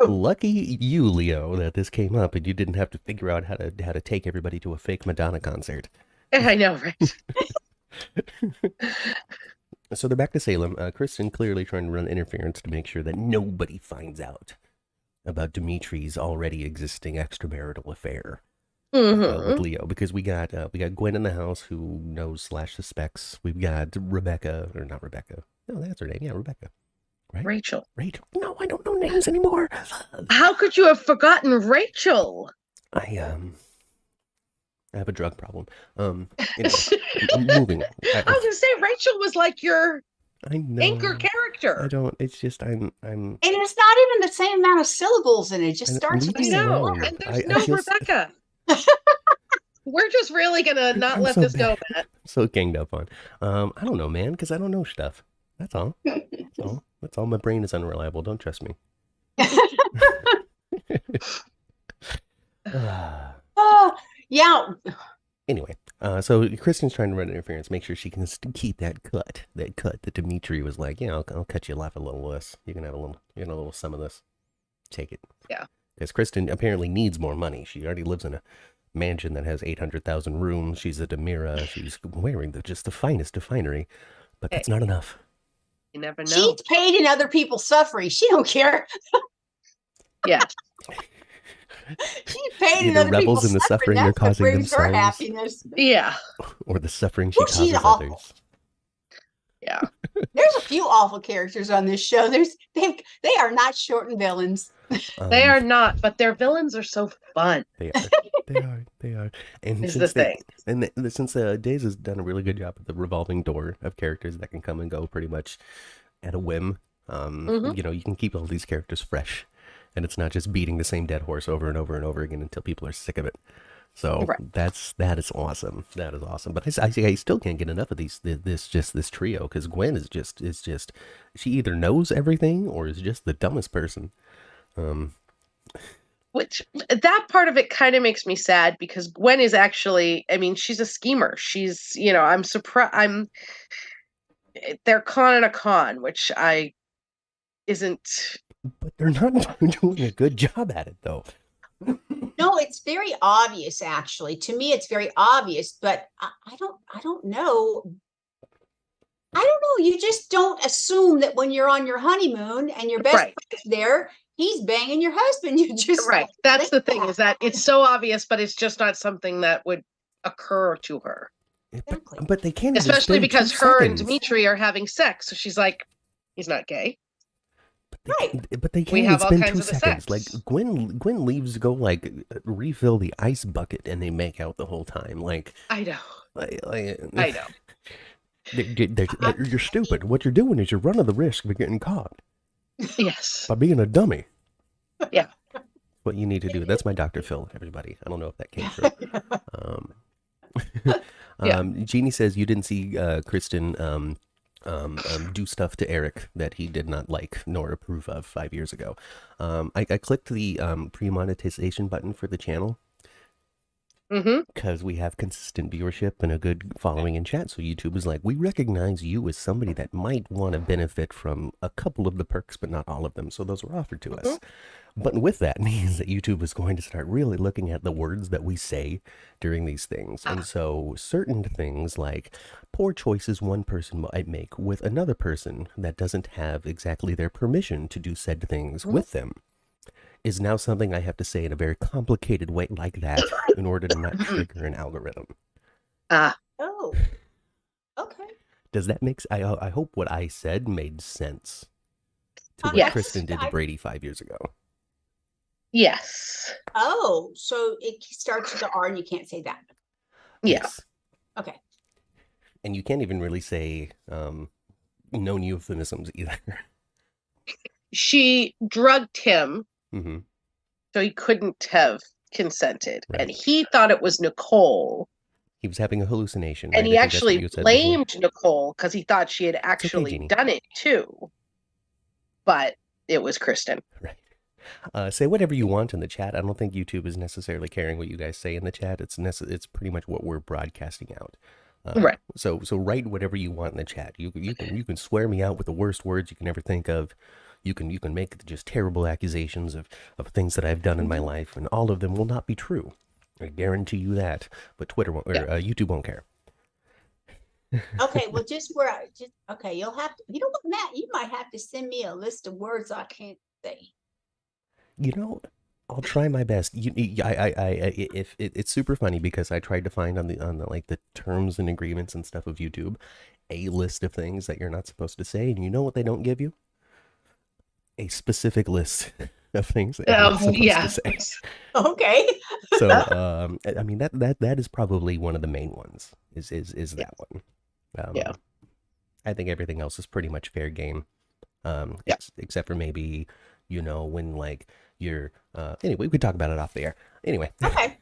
[SPEAKER 1] Lucky you, Leo, that this came up and you didn't have to figure out how to take everybody to a fake Madonna concert.
[SPEAKER 2] I know, right?
[SPEAKER 1] So they're back to Salem. Kristen clearly trying to run interference to make sure that nobody finds out about Dimitri's already existing extramarital affair with Leo, because we got Gwen in the house who knows / suspects. We've got Rebecca, or not Rebecca. No, that's her name. Yeah, Rebecca. Right?
[SPEAKER 2] Rachel.
[SPEAKER 1] No, I don't know names anymore.
[SPEAKER 2] How could you have forgotten Rachel?
[SPEAKER 1] I have a drug problem. Anyway, I'm moving.
[SPEAKER 2] I was gonna say Rachel was like your anchor character.
[SPEAKER 1] I don't. It's just I'm.
[SPEAKER 3] And it's not even the same amount of syllables, and it just starts with
[SPEAKER 2] no. And there's no Rebecca. We're just really gonna not let this go, Matt.
[SPEAKER 1] I'm so ganged up on. I don't know, man, because I don't know stuff. That's all. That's all. My brain is unreliable. Don't trust me.
[SPEAKER 3] Yeah.
[SPEAKER 1] Anyway, so Kristen's trying to run interference, make sure she can keep that cut that Dimitri was like, yeah, I'll cut you off a little less. You can have a little, some of this. Take it.
[SPEAKER 2] Yeah.
[SPEAKER 1] Because Kristen apparently needs more money. She already lives in a mansion that has 800,000 rooms. She's a DiMera. She's wearing just the finest of finery, but that's not enough.
[SPEAKER 2] You never know.
[SPEAKER 3] She's paid in other people's suffering. She don't care.
[SPEAKER 2] Yeah.
[SPEAKER 3] She's paid in
[SPEAKER 1] Either
[SPEAKER 3] other
[SPEAKER 1] rebels
[SPEAKER 3] people's
[SPEAKER 1] in the suffering they're
[SPEAKER 3] That's what
[SPEAKER 1] causing
[SPEAKER 3] brings her
[SPEAKER 1] themselves.
[SPEAKER 3] happiness.
[SPEAKER 2] Yeah.
[SPEAKER 1] Or the suffering she causes
[SPEAKER 3] she's awful.
[SPEAKER 1] others.
[SPEAKER 2] Yeah.
[SPEAKER 3] There's a few awful characters on this show. They are not shortened villains.
[SPEAKER 2] They are not, but their villains are so fun.
[SPEAKER 1] They are. They are. And
[SPEAKER 2] Is
[SPEAKER 1] since
[SPEAKER 2] the thing.
[SPEAKER 1] Since Days has done a really good job at the revolving door of characters that can come and go pretty much at a whim. You know, you can keep all these characters fresh, and it's not just beating the same dead horse over and over and over again until people are sick of it. So that is awesome. That is awesome. But I still can't get enough of this trio, because Gwen is just she either knows everything or is just the dumbest person.
[SPEAKER 2] Which that part of it kind of makes me sad, because Gwen is actually, I mean, she's a schemer. She's, I'm surprised. They're conning a con, which isn't.
[SPEAKER 1] But they're not doing a good job at it, though.
[SPEAKER 3] No, it's very obvious, actually. To me, it's very obvious, but I don't know. I don't know. You just don't assume that when you're on your honeymoon and your best friend's there, he's banging your husband. You just
[SPEAKER 2] That's the thing, is that it's so obvious, but it's just not something that would occur to her.
[SPEAKER 3] Exactly.
[SPEAKER 1] But they can't,
[SPEAKER 2] especially because her and Dimitri are having sex. So she's like, he's not gay.
[SPEAKER 1] But they can't even spend 2 seconds. Like Gwen leaves to go like refill the ice bucket, and they make out the whole time. Like
[SPEAKER 2] I know.
[SPEAKER 1] I know. You're stupid. What you're doing is you're running the risk of getting caught.
[SPEAKER 2] Yes.
[SPEAKER 1] By being a dummy.
[SPEAKER 2] Yeah.
[SPEAKER 1] What you need to do. That's my Dr. Phil, everybody. I don't know if that came through. Jeannie says you didn't see Kristen do stuff to Eric that he did not like nor approve of 5 years ago. I clicked the pre-monetization button for the channel because we have consistent viewership and a good following in chat. So YouTube is like, we recognize you as somebody that might want to benefit from a couple of the perks, but not all of them. So those were offered to us. But with that means that YouTube is going to start really looking at the words that we say during these things. And so certain things like poor choices one person might make with another person that doesn't have exactly their permission to do said things with them is now something I have to say in a very complicated way like that in order to not trigger an algorithm.
[SPEAKER 3] Oh, okay.
[SPEAKER 1] Does that make sense? I hope what I said made sense to what Kristen did to Brady 5 years ago.
[SPEAKER 2] Yes.
[SPEAKER 3] Oh, so it starts with the R and you can't say that.
[SPEAKER 2] Yes.
[SPEAKER 3] Okay.
[SPEAKER 1] And you can't even really say known euphemisms either.
[SPEAKER 2] She drugged him, so he couldn't have consented. Right. And he thought it was Nicole.
[SPEAKER 1] He was having a hallucination.
[SPEAKER 2] And he actually blamed Nicole because he thought she had actually done it too. But it was Kristen.
[SPEAKER 1] Right. Say whatever you want in the chat. I don't think YouTube is necessarily caring what you guys say in the chat. It's pretty much what we're broadcasting out.
[SPEAKER 2] Right.
[SPEAKER 1] So write whatever you want in the chat. You can swear me out with the worst words you can ever think of. You can make just terrible accusations of things that I've done in my life, and all of them will not be true. I guarantee you that. But Twitter won't, or YouTube won't care.
[SPEAKER 3] Okay, well, okay. You'll have to. You know what, Matt? You might have to send me a list of words I can't say.
[SPEAKER 1] You know, I'll try my best. If it's super funny because I tried to find on the like the terms and agreements and stuff of YouTube a list of things that you're not supposed to say, and you know what they don't give you? A specific list of things that you're not supposed to say.
[SPEAKER 3] Okay.
[SPEAKER 1] So I mean that is probably one of the main ones. Is that one? I think everything else is pretty much fair game. Except for maybe, when like you're anyway, we could talk about it off the air. Anyway.
[SPEAKER 3] Okay.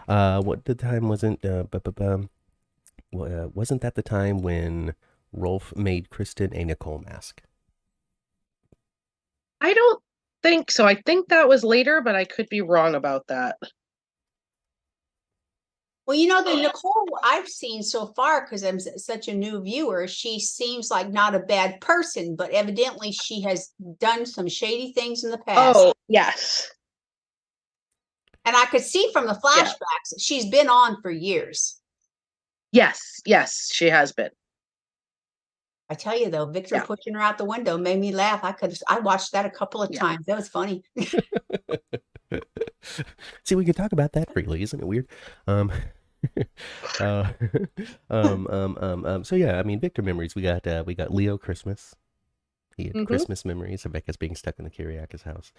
[SPEAKER 1] What the time wasn't wasn't that the time when Rolf made Kristen a Nicole mask?
[SPEAKER 2] I don't think so. I think that was later, but I could be wrong about that.
[SPEAKER 3] Well, the Nicole I've seen so far, because I'm such a new viewer, she seems like not a bad person, but evidently she has done some shady things in the past.
[SPEAKER 2] Oh, yes.
[SPEAKER 3] And I could see from the flashbacks, she's been on for years.
[SPEAKER 2] Yes, she has been.
[SPEAKER 3] I tell you though, Victor pushing her out the window made me laugh. I watched that a couple of times. That was funny.
[SPEAKER 1] See, we could talk about that freely, isn't it weird? So yeah, I mean, Victor memories. We got Leo Christmas. He had Christmas memories of Becca's being stuck in the Kiriakis house.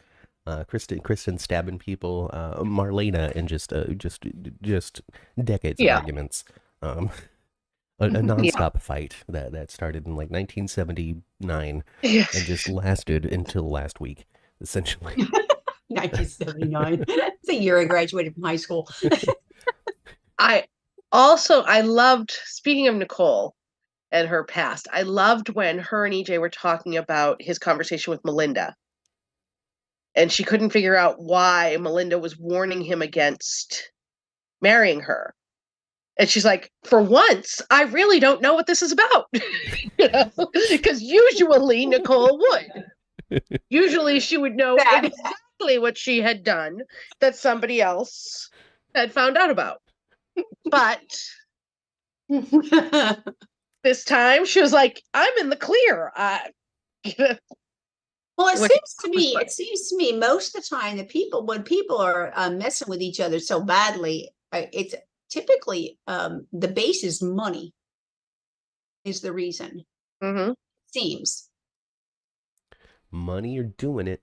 [SPEAKER 1] Kristen stabbing people. Marlena and just decades of arguments. A nonstop fight that started in like 1979 and just lasted until last week, essentially.
[SPEAKER 3] 1979. It's a year I graduated from high school.
[SPEAKER 2] I loved, speaking of Nicole and her past, I loved when her and EJ were talking about his conversation with Melinda. And she couldn't figure out why Melinda was warning him against marrying her. And she's like, for once, I really don't know what this is about. Because usually Nicole would. Usually she would know exactly what she had done that somebody else had found out about. But this time she was like, I'm in the clear.
[SPEAKER 3] Well, it seems to me most of the time that when people are messing with each other so badly, it's typically the base is money is the reason. Seems
[SPEAKER 1] money or doing it.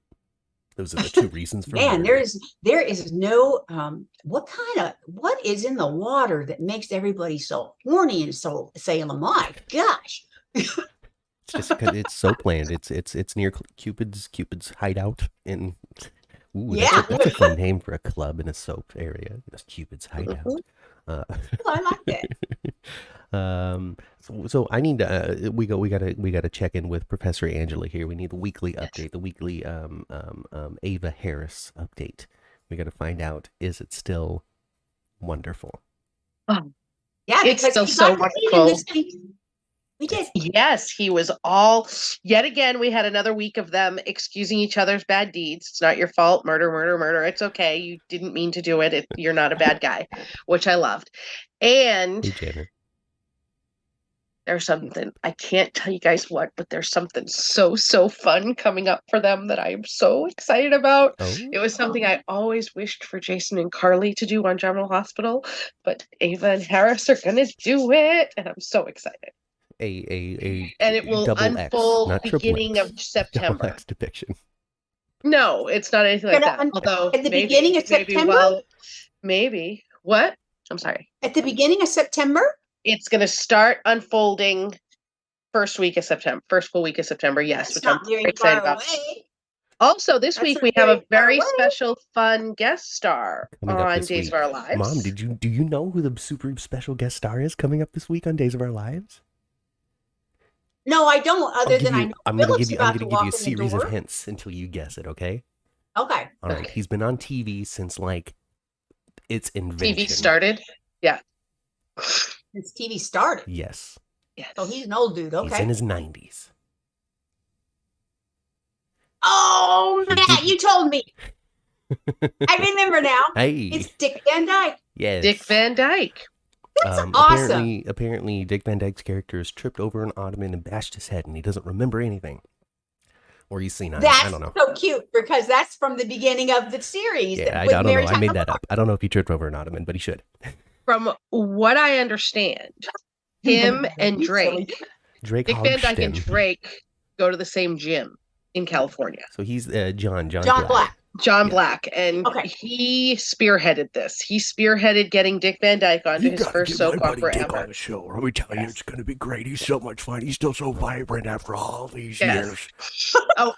[SPEAKER 1] Those are the two reasons for
[SPEAKER 3] man. There is no what is in the water that makes everybody so horny and so Salem. My gosh.
[SPEAKER 1] It's just because it's so planned. It's near Cupid's hideout in. Ooh, that's a fun name for a club in a soap area. It's Cupid's hideout.
[SPEAKER 3] I like it.
[SPEAKER 1] So I need to. We gotta check in with Professor Angela here. We need the weekly update, the weekly Ava Harris update. We got to find out, is it still wonderful?
[SPEAKER 3] Yeah,
[SPEAKER 2] it's still so wonderful.
[SPEAKER 3] We did.
[SPEAKER 2] Yes, he was all, yet again, we had another week of them excusing each other's bad deeds. It's not your fault. Murder. It's okay. You didn't mean to do it. You're not a bad guy, which I loved. And there's something, I can't tell you guys what, but there's something so fun coming up for them that I'm so excited about. It was something I always wished for Jason and Carly to do on General Hospital, but Ava and Harris are going to do it. And I'm so excited.
[SPEAKER 1] And
[SPEAKER 2] it will unfold X, beginning of September.
[SPEAKER 1] X depiction.
[SPEAKER 2] No, it's not anything like that. Although
[SPEAKER 3] at the beginning of September,
[SPEAKER 2] maybe. What? I'm sorry.
[SPEAKER 3] At the beginning of September,
[SPEAKER 2] it's going to start unfolding first full week of September. Yes,
[SPEAKER 3] that's
[SPEAKER 2] which I'm very excited about.
[SPEAKER 3] Away.
[SPEAKER 2] Also, this week we have a very special, fun guest star on Days of Our Lives.
[SPEAKER 1] Mom, do you know who the super special guest star is coming up this week on Days of Our Lives?
[SPEAKER 3] No, I don't.
[SPEAKER 1] I'm going to give you a series of hints until you guess it. Okay.
[SPEAKER 3] Okay.
[SPEAKER 1] All right. He's been on TV since its invention.
[SPEAKER 2] TV started. Yeah.
[SPEAKER 3] Since TV started.
[SPEAKER 1] Yes.
[SPEAKER 3] So he's an old dude. Okay.
[SPEAKER 1] He's in his 90s.
[SPEAKER 3] Oh, Matt, you told me. I remember now.
[SPEAKER 1] Hey.
[SPEAKER 3] It's Dick Van Dyke.
[SPEAKER 1] Yes.
[SPEAKER 2] Dick Van Dyke.
[SPEAKER 3] That's awesome.
[SPEAKER 1] Apparently, Dick Van Dyke's character is tripped over an ottoman and bashed his head, and he doesn't remember anything. Or he's seen. I don't know.
[SPEAKER 3] So cute because that's from the beginning of the series.
[SPEAKER 1] Yeah, I don't know. I made that up. I don't know if he tripped over an ottoman, but he should.
[SPEAKER 2] From what I understand, him and Dick Van Dyke and Drake go to the same gym in California.
[SPEAKER 1] So he's John
[SPEAKER 3] Black.
[SPEAKER 2] John Black, and he spearheaded this. He spearheaded getting Dick Van Dyke onto his first soap opera ever.
[SPEAKER 4] On the show. Let me tell you, it's going to be great. He's so much fun. He's still so vibrant after all these years.
[SPEAKER 2] All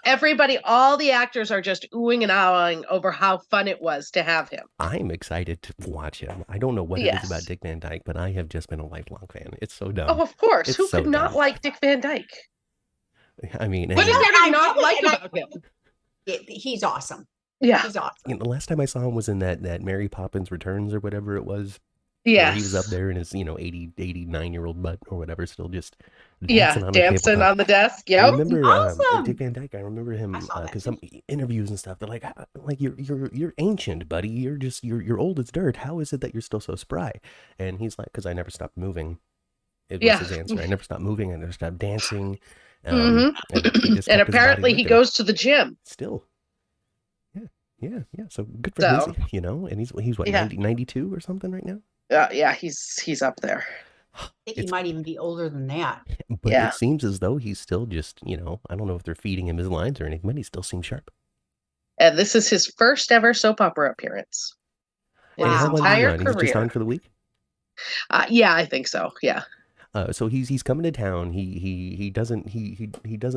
[SPEAKER 2] the actors are just oohing and ahhing over how fun it was to have him.
[SPEAKER 1] I'm excited to watch him. I don't know what it is about Dick Van Dyke, but I have just been a lifelong fan. It's so dumb.
[SPEAKER 2] Oh, of course. Who could not like Dick Van Dyke?
[SPEAKER 1] I mean,
[SPEAKER 2] what is there to not like about him?
[SPEAKER 3] He's awesome.
[SPEAKER 2] Yeah.
[SPEAKER 3] He's awesome.
[SPEAKER 1] The last time I saw him was in that Mary Poppins Returns or whatever it was.
[SPEAKER 2] Yeah.
[SPEAKER 1] He was up there in his, 89-year-old butt or whatever, still just
[SPEAKER 2] Yeah,
[SPEAKER 1] dancing on a
[SPEAKER 2] dancing
[SPEAKER 1] tabletop.
[SPEAKER 2] on the desk.
[SPEAKER 1] I
[SPEAKER 2] Yep.
[SPEAKER 1] remember
[SPEAKER 3] Awesome.
[SPEAKER 1] Dick Van Dyke. I remember him
[SPEAKER 3] I saw that
[SPEAKER 1] because
[SPEAKER 3] too.
[SPEAKER 1] some interviews and stuff. They're like you're ancient, buddy. You're old as dirt. How is it that you're still so spry? And he's like, because I never stopped moving. It was his answer. I never stopped moving. I never stopped dancing.
[SPEAKER 2] Mhm.
[SPEAKER 1] And he just
[SPEAKER 2] And
[SPEAKER 1] kept his body
[SPEAKER 2] apparently he
[SPEAKER 1] working.
[SPEAKER 2] goes to the gym.
[SPEAKER 1] Still. Yeah. So good for
[SPEAKER 2] So-
[SPEAKER 1] his, and he's what,
[SPEAKER 2] Yeah.
[SPEAKER 1] 92 or something right now?
[SPEAKER 2] Yeah, he's up there.
[SPEAKER 3] I think he might even be older than that.
[SPEAKER 1] But
[SPEAKER 2] Yeah.
[SPEAKER 1] it seems as though he's still just, I don't know if they're feeding him his lines or anything, but he still seems sharp.
[SPEAKER 2] And this is his first ever soap opera appearance.
[SPEAKER 1] And
[SPEAKER 2] In his
[SPEAKER 1] how long is he
[SPEAKER 2] entire
[SPEAKER 1] on? He's just
[SPEAKER 2] career.
[SPEAKER 1] on for the week?
[SPEAKER 2] Yeah, I think so. Yeah.
[SPEAKER 1] So he's coming to town. He doesn't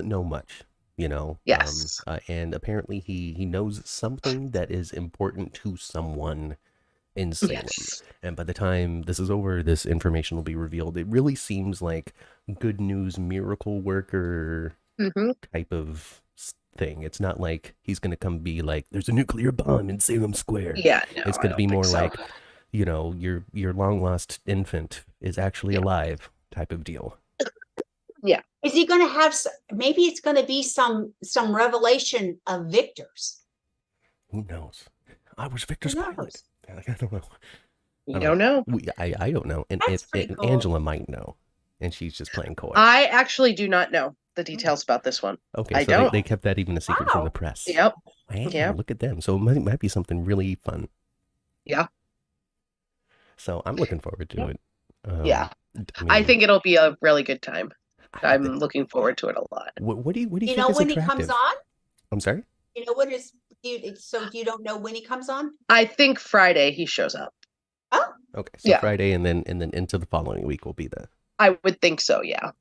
[SPEAKER 1] know much,
[SPEAKER 2] Yes.
[SPEAKER 1] and apparently he knows something that is important to someone in Salem.
[SPEAKER 2] Yes.
[SPEAKER 1] And by the time this is over, this information will be revealed. It really seems like good news miracle worker
[SPEAKER 2] Hmm.
[SPEAKER 1] type of thing. It's not like he's gonna come be like, there's a nuclear bomb in Salem Square.
[SPEAKER 2] Yeah. No,
[SPEAKER 1] It's
[SPEAKER 2] I
[SPEAKER 1] gonna
[SPEAKER 2] don't
[SPEAKER 1] be
[SPEAKER 2] think
[SPEAKER 1] more
[SPEAKER 2] so.
[SPEAKER 1] like, your long lost infant is actually alive type of deal.
[SPEAKER 3] Is he going to have? Maybe it's going to be some revelation of Victor's.
[SPEAKER 1] Who knows? I was Victor's
[SPEAKER 3] Who
[SPEAKER 1] pilot.
[SPEAKER 3] knows?
[SPEAKER 1] I don't know.
[SPEAKER 2] You don't know.
[SPEAKER 1] I don't know. And
[SPEAKER 3] That's pretty cool.
[SPEAKER 1] Angela might know, and she's just playing coy.
[SPEAKER 2] I actually do not know the details about this one.
[SPEAKER 1] Okay,
[SPEAKER 2] I
[SPEAKER 1] so
[SPEAKER 2] don't.
[SPEAKER 1] they kept that even a secret from
[SPEAKER 3] Wow.
[SPEAKER 1] the press.
[SPEAKER 2] Yep.
[SPEAKER 1] Wow,
[SPEAKER 2] Yep.
[SPEAKER 1] look at them. So it might be something really fun.
[SPEAKER 2] Yeah.
[SPEAKER 1] So I'm looking forward to it.
[SPEAKER 2] Yeah.
[SPEAKER 1] I
[SPEAKER 2] I
[SPEAKER 1] mean,
[SPEAKER 2] think it'll be a really good time.
[SPEAKER 1] I
[SPEAKER 2] I'm
[SPEAKER 1] think-
[SPEAKER 2] looking forward to it a lot.
[SPEAKER 1] What do you
[SPEAKER 3] You
[SPEAKER 1] think
[SPEAKER 3] know
[SPEAKER 1] is
[SPEAKER 3] when
[SPEAKER 1] attractive?
[SPEAKER 3] he comes on?
[SPEAKER 1] I'm sorry?
[SPEAKER 3] You know what is? So you don't know when he comes on?
[SPEAKER 2] I think Friday he shows up.
[SPEAKER 3] Oh,
[SPEAKER 1] Okay, so
[SPEAKER 2] Yeah.
[SPEAKER 1] Friday and then into the following week will be the
[SPEAKER 2] I would think so. Yeah.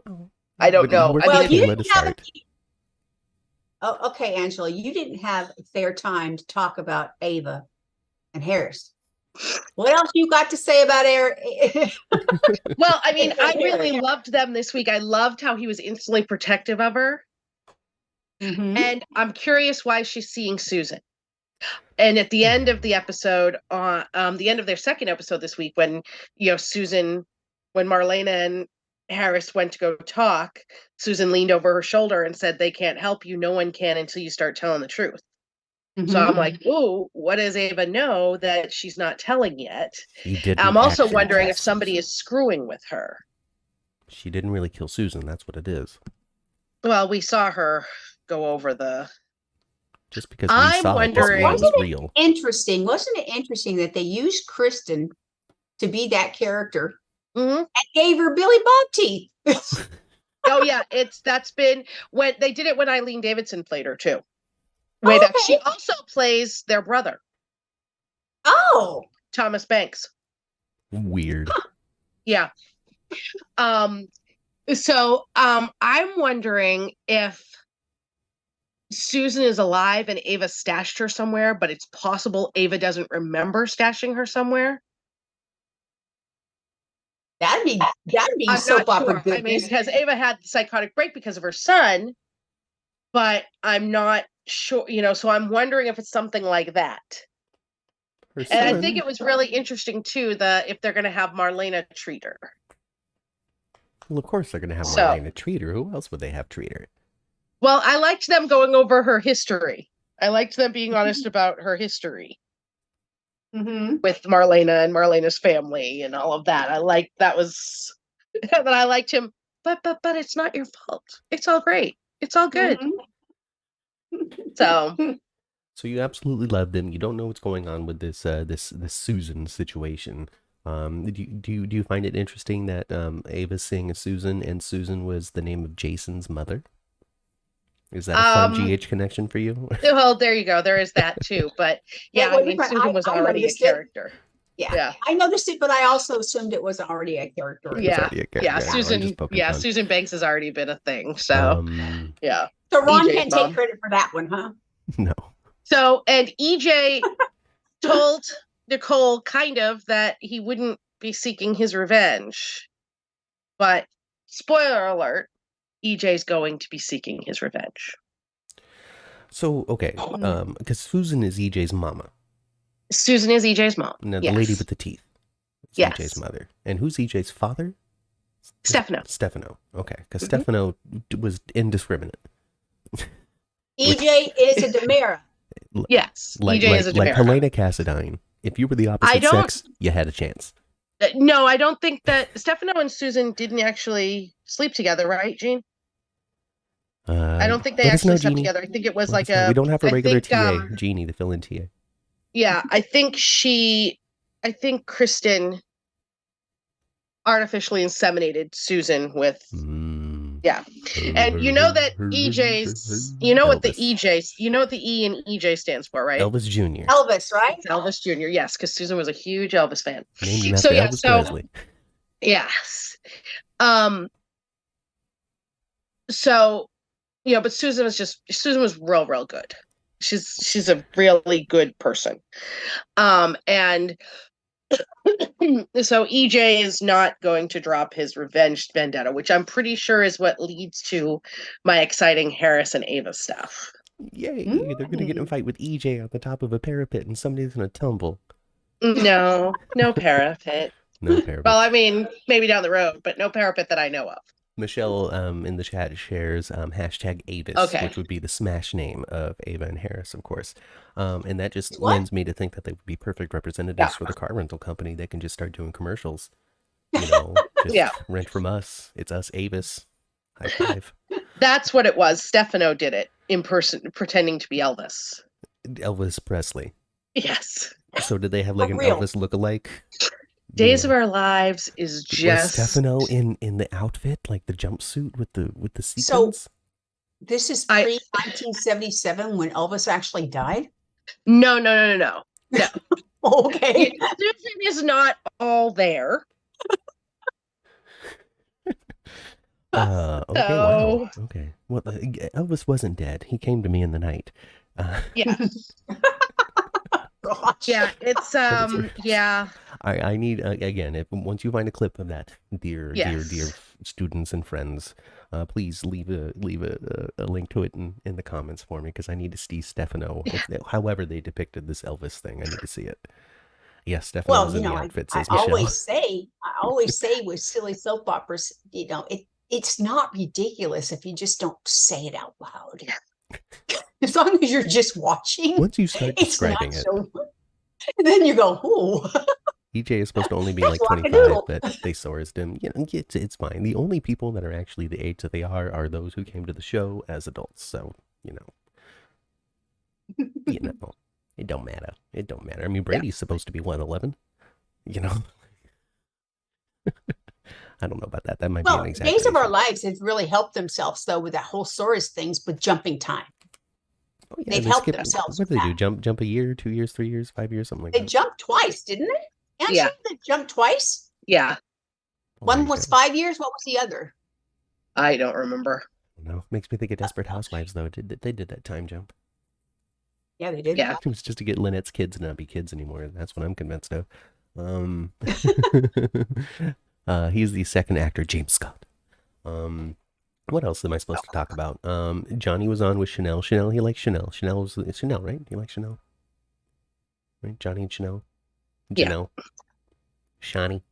[SPEAKER 1] Oh,
[SPEAKER 2] I don't
[SPEAKER 1] but
[SPEAKER 2] know.
[SPEAKER 1] we're
[SPEAKER 2] I
[SPEAKER 3] well,
[SPEAKER 1] just
[SPEAKER 2] mean,
[SPEAKER 3] you
[SPEAKER 1] gonna let
[SPEAKER 3] didn't
[SPEAKER 1] it
[SPEAKER 3] have.
[SPEAKER 1] start.
[SPEAKER 3] Oh, okay, Angela, you didn't have fair time to talk about Ava and Harris. What else you got to say about Eric?
[SPEAKER 2] well, I mean, I really loved them this week. I loved how he was instantly protective of her.
[SPEAKER 3] Mhm.
[SPEAKER 2] And I'm curious why she's seeing Susan. And at the end of the episode, the end of their second episode this week, when Susan, when Marlena and Harris went to go talk, Susan leaned over her shoulder and said, "They can't help you. No one can until you start telling the truth." So I'm like, "Ooh, what does Ava know that she's not telling yet?"
[SPEAKER 1] She didn't
[SPEAKER 2] I'm also
[SPEAKER 1] actually
[SPEAKER 2] wondering
[SPEAKER 1] kill
[SPEAKER 2] if somebody
[SPEAKER 1] Susan.
[SPEAKER 2] is screwing with her.
[SPEAKER 1] She didn't really kill Susan. That's what it is.
[SPEAKER 2] Well, we saw her go over the.
[SPEAKER 1] Just because we
[SPEAKER 2] I'm
[SPEAKER 1] saw
[SPEAKER 2] wondering-
[SPEAKER 1] it doesn't mean it's real.
[SPEAKER 3] Interesting. Wasn't it interesting that they used Kristen to be that character
[SPEAKER 2] Mhm.
[SPEAKER 3] and gave her Billy Bob teeth?
[SPEAKER 2] Oh yeah, that's been when they did it when Eileen Davidson played her too. Way back.
[SPEAKER 3] Okay.
[SPEAKER 2] She also plays their brother,
[SPEAKER 3] Oh,
[SPEAKER 2] Thomas Banks.
[SPEAKER 1] Weird.
[SPEAKER 2] Yeah. So I'm wondering if Susan is alive and Ava stashed her somewhere, but it's possible Ava doesn't remember stashing her somewhere.
[SPEAKER 3] that'd be
[SPEAKER 2] I'm
[SPEAKER 3] soap
[SPEAKER 2] not
[SPEAKER 3] opera
[SPEAKER 2] sure. I mean,
[SPEAKER 3] goodness.
[SPEAKER 2] because Ava had the psychotic break because of her son, but I'm not sure, so I'm wondering if it's something like that.
[SPEAKER 1] Her
[SPEAKER 2] And I
[SPEAKER 1] son-
[SPEAKER 2] think it was really interesting too, if they're going to have Marlena treat her.
[SPEAKER 1] Well, of course they're going to have
[SPEAKER 2] So-
[SPEAKER 1] Marlena treat her. Who else would they have treat her?
[SPEAKER 2] Well, I liked them going over her history. I liked them being honest about her history
[SPEAKER 3] Mhm.
[SPEAKER 2] with Marlena and Marlena's family and all of that. That was that I liked him, but it's not your fault. It's all great. It's all good.
[SPEAKER 3] Mhm.
[SPEAKER 2] So
[SPEAKER 1] So you absolutely loved him. You don't know what's going on with this this Susan situation. Do you find it interesting that Ava's seeing a Susan and Susan was the name of Jason's mother? Is that a fun GH connection for you?
[SPEAKER 2] well, there you go. There is that too. But yeah,
[SPEAKER 3] well,
[SPEAKER 2] I mean,
[SPEAKER 3] I-
[SPEAKER 2] Susan was
[SPEAKER 3] I
[SPEAKER 2] already a
[SPEAKER 3] noticed it.
[SPEAKER 2] character.
[SPEAKER 3] Yeah.
[SPEAKER 2] Yeah.
[SPEAKER 3] I noticed it, but I also assumed it was already a character.
[SPEAKER 1] It's
[SPEAKER 2] Yeah.
[SPEAKER 1] already a character.
[SPEAKER 2] Yeah,
[SPEAKER 1] I know, I'm
[SPEAKER 2] Susan.
[SPEAKER 1] just poking
[SPEAKER 2] Yeah,
[SPEAKER 1] fun.
[SPEAKER 2] Susan Banks has already been a thing. So yeah.
[SPEAKER 3] So Ron
[SPEAKER 2] EJ's
[SPEAKER 3] can't
[SPEAKER 2] mom.
[SPEAKER 3] take credit for that one, huh?
[SPEAKER 1] No.
[SPEAKER 2] So, and EJ told Nicole kind of that he wouldn't be seeking his revenge. But spoiler alert, EJ's going to be seeking his revenge.
[SPEAKER 1] So okay, because Susan is EJ's mama.
[SPEAKER 2] Susan is EJ's mom.
[SPEAKER 1] Now, the
[SPEAKER 2] Yes.
[SPEAKER 1] lady with the teeth.
[SPEAKER 2] Yes.
[SPEAKER 1] EJ's mother. And who's EJ's father?
[SPEAKER 2] Stefano.
[SPEAKER 1] Okay, because Stefano was indiscriminate.
[SPEAKER 3] EJ is a DiMera.
[SPEAKER 2] Yes, EJ is a DiMera.
[SPEAKER 1] Like Helena Cassadine. If you were the opposite sex, you had a chance.
[SPEAKER 2] No, I don't think that Stefano and Susan didn't actually sleep together, right, Jean? I don't think they actually slept together. I think it was like a...
[SPEAKER 1] We don't have a regular TA, Jeannie, the fill-in TA.
[SPEAKER 2] Yeah, I think Kristen artificially inseminated Susan with... Yeah. And you know that EJ's... You know what the EJ... You know what the E in EJ stands for, right?
[SPEAKER 1] Elvis Jr.
[SPEAKER 3] Elvis, right?
[SPEAKER 2] It's Elvis Jr., yes, because Susan was a huge Elvis fan.
[SPEAKER 1] Named him after Elvis Presley.
[SPEAKER 2] Yes. So, but Susan was real good. She's a really good person. And so EJ is not going to drop his revenge vendetta, which I'm pretty sure is what leads to my exciting Harris and Ava stuff.
[SPEAKER 1] Yay, they're going to get in a fight with EJ on the top of a parapet and somebody's going to tumble.
[SPEAKER 2] No parapet.
[SPEAKER 1] No parapet.
[SPEAKER 2] Well, I mean, maybe down the road, but no parapet that I know of.
[SPEAKER 1] Michelle in the chat shares hashtag Avis, which would be the smash name of Ava and Harris, of course. And that just lends me to think that they would be perfect representatives for the car rental company. They can just start doing commercials. Just rent from us. It's us, Avis. High five.
[SPEAKER 2] That's what it was. Stefano did it in person, pretending to be Elvis.
[SPEAKER 1] Elvis Presley.
[SPEAKER 2] Yes.
[SPEAKER 1] So did they have like an Elvis lookalike?
[SPEAKER 2] Days of Our Lives is just...
[SPEAKER 1] Was Stefano in the outfit, like the jumpsuit with the sequins?
[SPEAKER 3] So this is pre-1977 when Elvis actually died?
[SPEAKER 2] No.
[SPEAKER 3] Okay.
[SPEAKER 2] Susan is not all there.
[SPEAKER 1] Okay, wow. Okay. Well, Elvis wasn't dead. He came to me in the night.
[SPEAKER 2] Yeah. Gosh. Yeah, it's yeah.
[SPEAKER 1] I need again. Once you find a clip of that, dear students and friends, please leave a link to it in the comments for me because I need to see Stefano. However they depicted this Elvis thing, I need to see it. Yes, Stefano was in the outfit. Says Michelle.
[SPEAKER 3] I always say with silly soap operas, it's not ridiculous if you just don't say it out loud. As long as you're just watching.
[SPEAKER 1] Once you start describing it.
[SPEAKER 3] And then you go, ooh.
[SPEAKER 1] EJ is supposed to only be like 25, but they sourced him. It's fine. The only people that are actually the age that they are those who came to the show as adults. So, it don't matter. It don't matter. I mean, Brady's supposed to be 11? I don't know about that. That might be an exaggeration.
[SPEAKER 3] Days of Our Lives have really helped themselves, though, with that whole Soros things with jumping time.
[SPEAKER 1] Oh, yeah,
[SPEAKER 3] They've helped themselves.
[SPEAKER 1] What did they do? Jump a year, 2 years, 3 years, 5 years, something like that?
[SPEAKER 3] They jumped twice, didn't they? Yeah. They jumped twice?
[SPEAKER 2] Yeah.
[SPEAKER 3] One was 5 years. What was the other?
[SPEAKER 2] I don't remember.
[SPEAKER 1] No, makes me think of Desperate Housewives, though. They did that time jump.
[SPEAKER 3] Yeah, they did.
[SPEAKER 2] Yeah.
[SPEAKER 1] It was just to get Lynette's kids to not be kids anymore. That's what I'm convinced of. He's the second actor, James Scott. What else am I supposed to talk about? Johnny was on with Chanel. Chanel, he likes Chanel. It's Chanel, right? You like Chanel? Right? Johnny and Chanel? Chanel. Shani.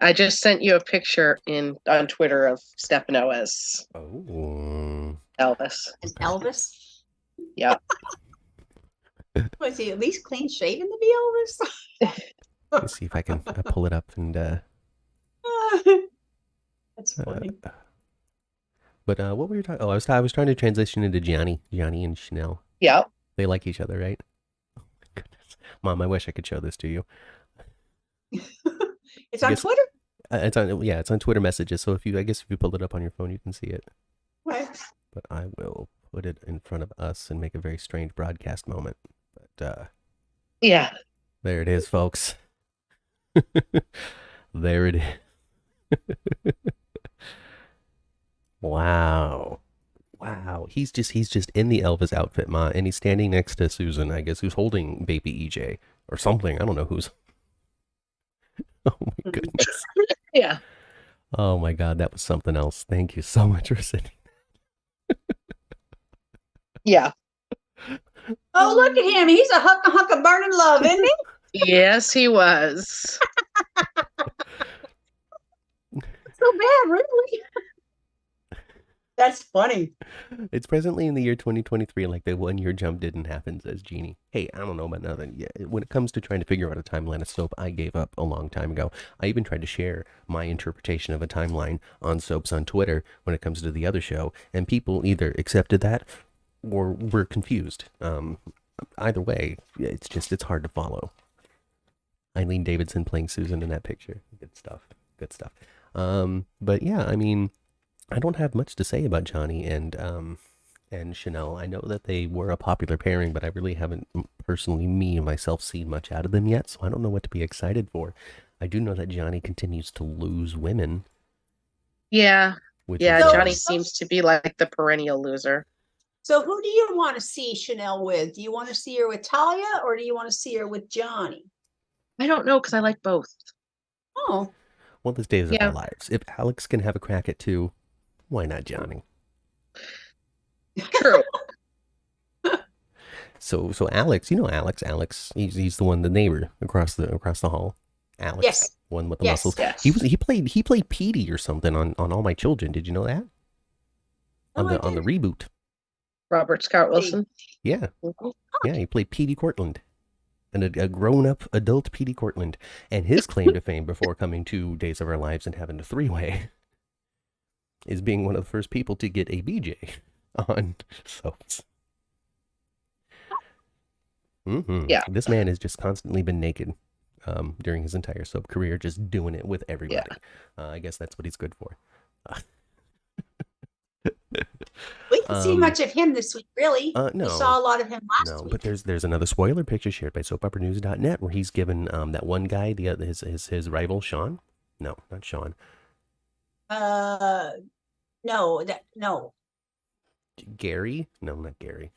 [SPEAKER 2] I just sent you a picture on Twitter of Stefano as Elvis.
[SPEAKER 3] As Elvis?
[SPEAKER 2] Yeah.
[SPEAKER 3] Was he at least clean shaven to be Elvis?
[SPEAKER 1] Let's see if I can pull it up and
[SPEAKER 3] that's funny.
[SPEAKER 1] But what were you talking? Oh, I was trying to transition into Johnny and Chanel.
[SPEAKER 2] Yeah.
[SPEAKER 1] They like each other, right? Oh my goodness, Mom, I wish I could show this to you.
[SPEAKER 3] It's on Twitter.
[SPEAKER 1] It's on Twitter messages. So if you pull it up on your phone, you can see it.
[SPEAKER 3] Right.
[SPEAKER 1] But I will put it in front of us and make a very strange broadcast moment. But
[SPEAKER 2] yeah,
[SPEAKER 1] there it is, folks. There it is. Wow. He's just in the Elvis outfit, Ma, and he's standing next to Susan, I guess, who's holding baby EJ or something. I don't know who's. Oh my goodness.
[SPEAKER 2] Yeah.
[SPEAKER 1] Oh my God, that was something else. Thank you so much for sending.
[SPEAKER 2] Yeah.
[SPEAKER 3] Oh, look at him. He's a hunk of burning love, isn't he?
[SPEAKER 2] Yes, he was.
[SPEAKER 3] So bad, really. That's funny.
[SPEAKER 1] It's presently in the year 2023, like the 1 year jump didn't happen, says Jeannie. Hey, I don't know about nothing. Yeah, when it comes to trying to figure out a timeline of soap, I gave up a long time ago. I even tried to share my interpretation of a timeline on soaps on Twitter when it comes to the other show, and people either accepted that or were confused. Either way, it's hard to follow. Eileen Davidson playing Susan in that picture. Good stuff. Good stuff. But yeah, I mean, I don't have much to say about Johnny and Chanel. I know that they were a popular pairing, but I really haven't personally, myself, seen much out of them yet, so I don't know what to be excited for. I do know that Johnny continues to lose women.
[SPEAKER 2] Yeah.
[SPEAKER 1] Yeah,
[SPEAKER 2] Johnny seems to be like the perennial loser.
[SPEAKER 3] So who do you want to see Chanel with? Do you want to see her with Talia or do you want to see her with Johnny?
[SPEAKER 2] I don't know, because I like both.
[SPEAKER 3] Oh.
[SPEAKER 1] Well, this days of our lives. If Alex can have a crack at two, why not Johnny?
[SPEAKER 2] True.
[SPEAKER 1] So Alex, Alex, he's the one, the neighbor across the hall. Alex,
[SPEAKER 3] yes,
[SPEAKER 1] one with the muscles.
[SPEAKER 2] Yes.
[SPEAKER 1] He played Petey or something on All My Children. Did you know that? On the reboot.
[SPEAKER 2] Robert Scott Wilson.
[SPEAKER 1] Yeah, yeah, he played Petey Cortland, and a grown-up adult Petey Cortland, and his claim to fame before coming to Days of Our Lives and having a three-way is being one of the first people to get a BJ on soaps. Yeah, this man has just constantly been naked during his entire soap career, just doing it with everybody. Yeah. I guess that's what he's good for.
[SPEAKER 3] We didn't see much of him this week, really.
[SPEAKER 1] No.
[SPEAKER 3] We saw a lot of him last week.
[SPEAKER 1] But there's another spoiler picture shared by soapoperanews.net where he's given that one guy, his rival, Sean. No, not Sean.
[SPEAKER 3] No.
[SPEAKER 1] Gary? No, not Gary.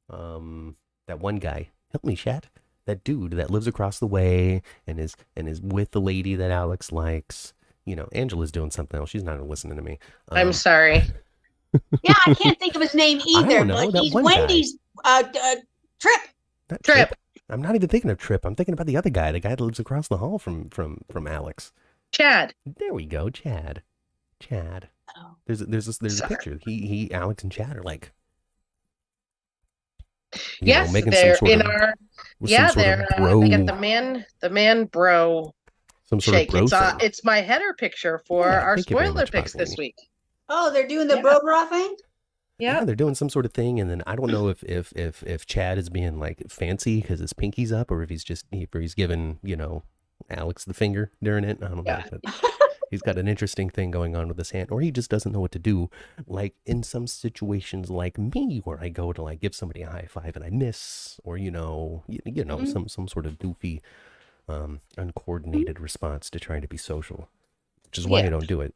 [SPEAKER 1] That one guy. Help me, chat. That dude that lives across the way and is with the lady that Alex likes. You know, Angela's doing something else. She's not listening to me.
[SPEAKER 2] I'm sorry.
[SPEAKER 3] Yeah, I can't think of his name either. But he's Wendy's Trip.
[SPEAKER 1] Not Trip. I'm not even thinking of Trip. I'm thinking about the other guy, the guy that lives across the hall from Alex.
[SPEAKER 2] Chad.
[SPEAKER 1] There we go, Chad. Oh. There's a picture. He Alex and Chad are like,
[SPEAKER 2] yes,
[SPEAKER 1] making
[SPEAKER 2] they're
[SPEAKER 1] some sort
[SPEAKER 2] in
[SPEAKER 1] of,
[SPEAKER 2] our.
[SPEAKER 1] Yeah,
[SPEAKER 2] they're they got the man bro.
[SPEAKER 1] Some sort
[SPEAKER 2] shake.
[SPEAKER 1] Of bro
[SPEAKER 2] It's my header picture for our spoiler picks this week.
[SPEAKER 3] Oh, they're doing the bro thing?
[SPEAKER 1] Yeah, they're doing some sort of thing, and then I don't know if Chad is being like fancy because his pinky's up, or if he's giving Alex the finger during it. I don't know. But he's got an interesting thing going on with his hand, or he just doesn't know what to do. Like in some situations, like me, where I go to like give somebody a high five and I miss, or some sort of goofy, uncoordinated response to trying to be social, which is why I don't do it.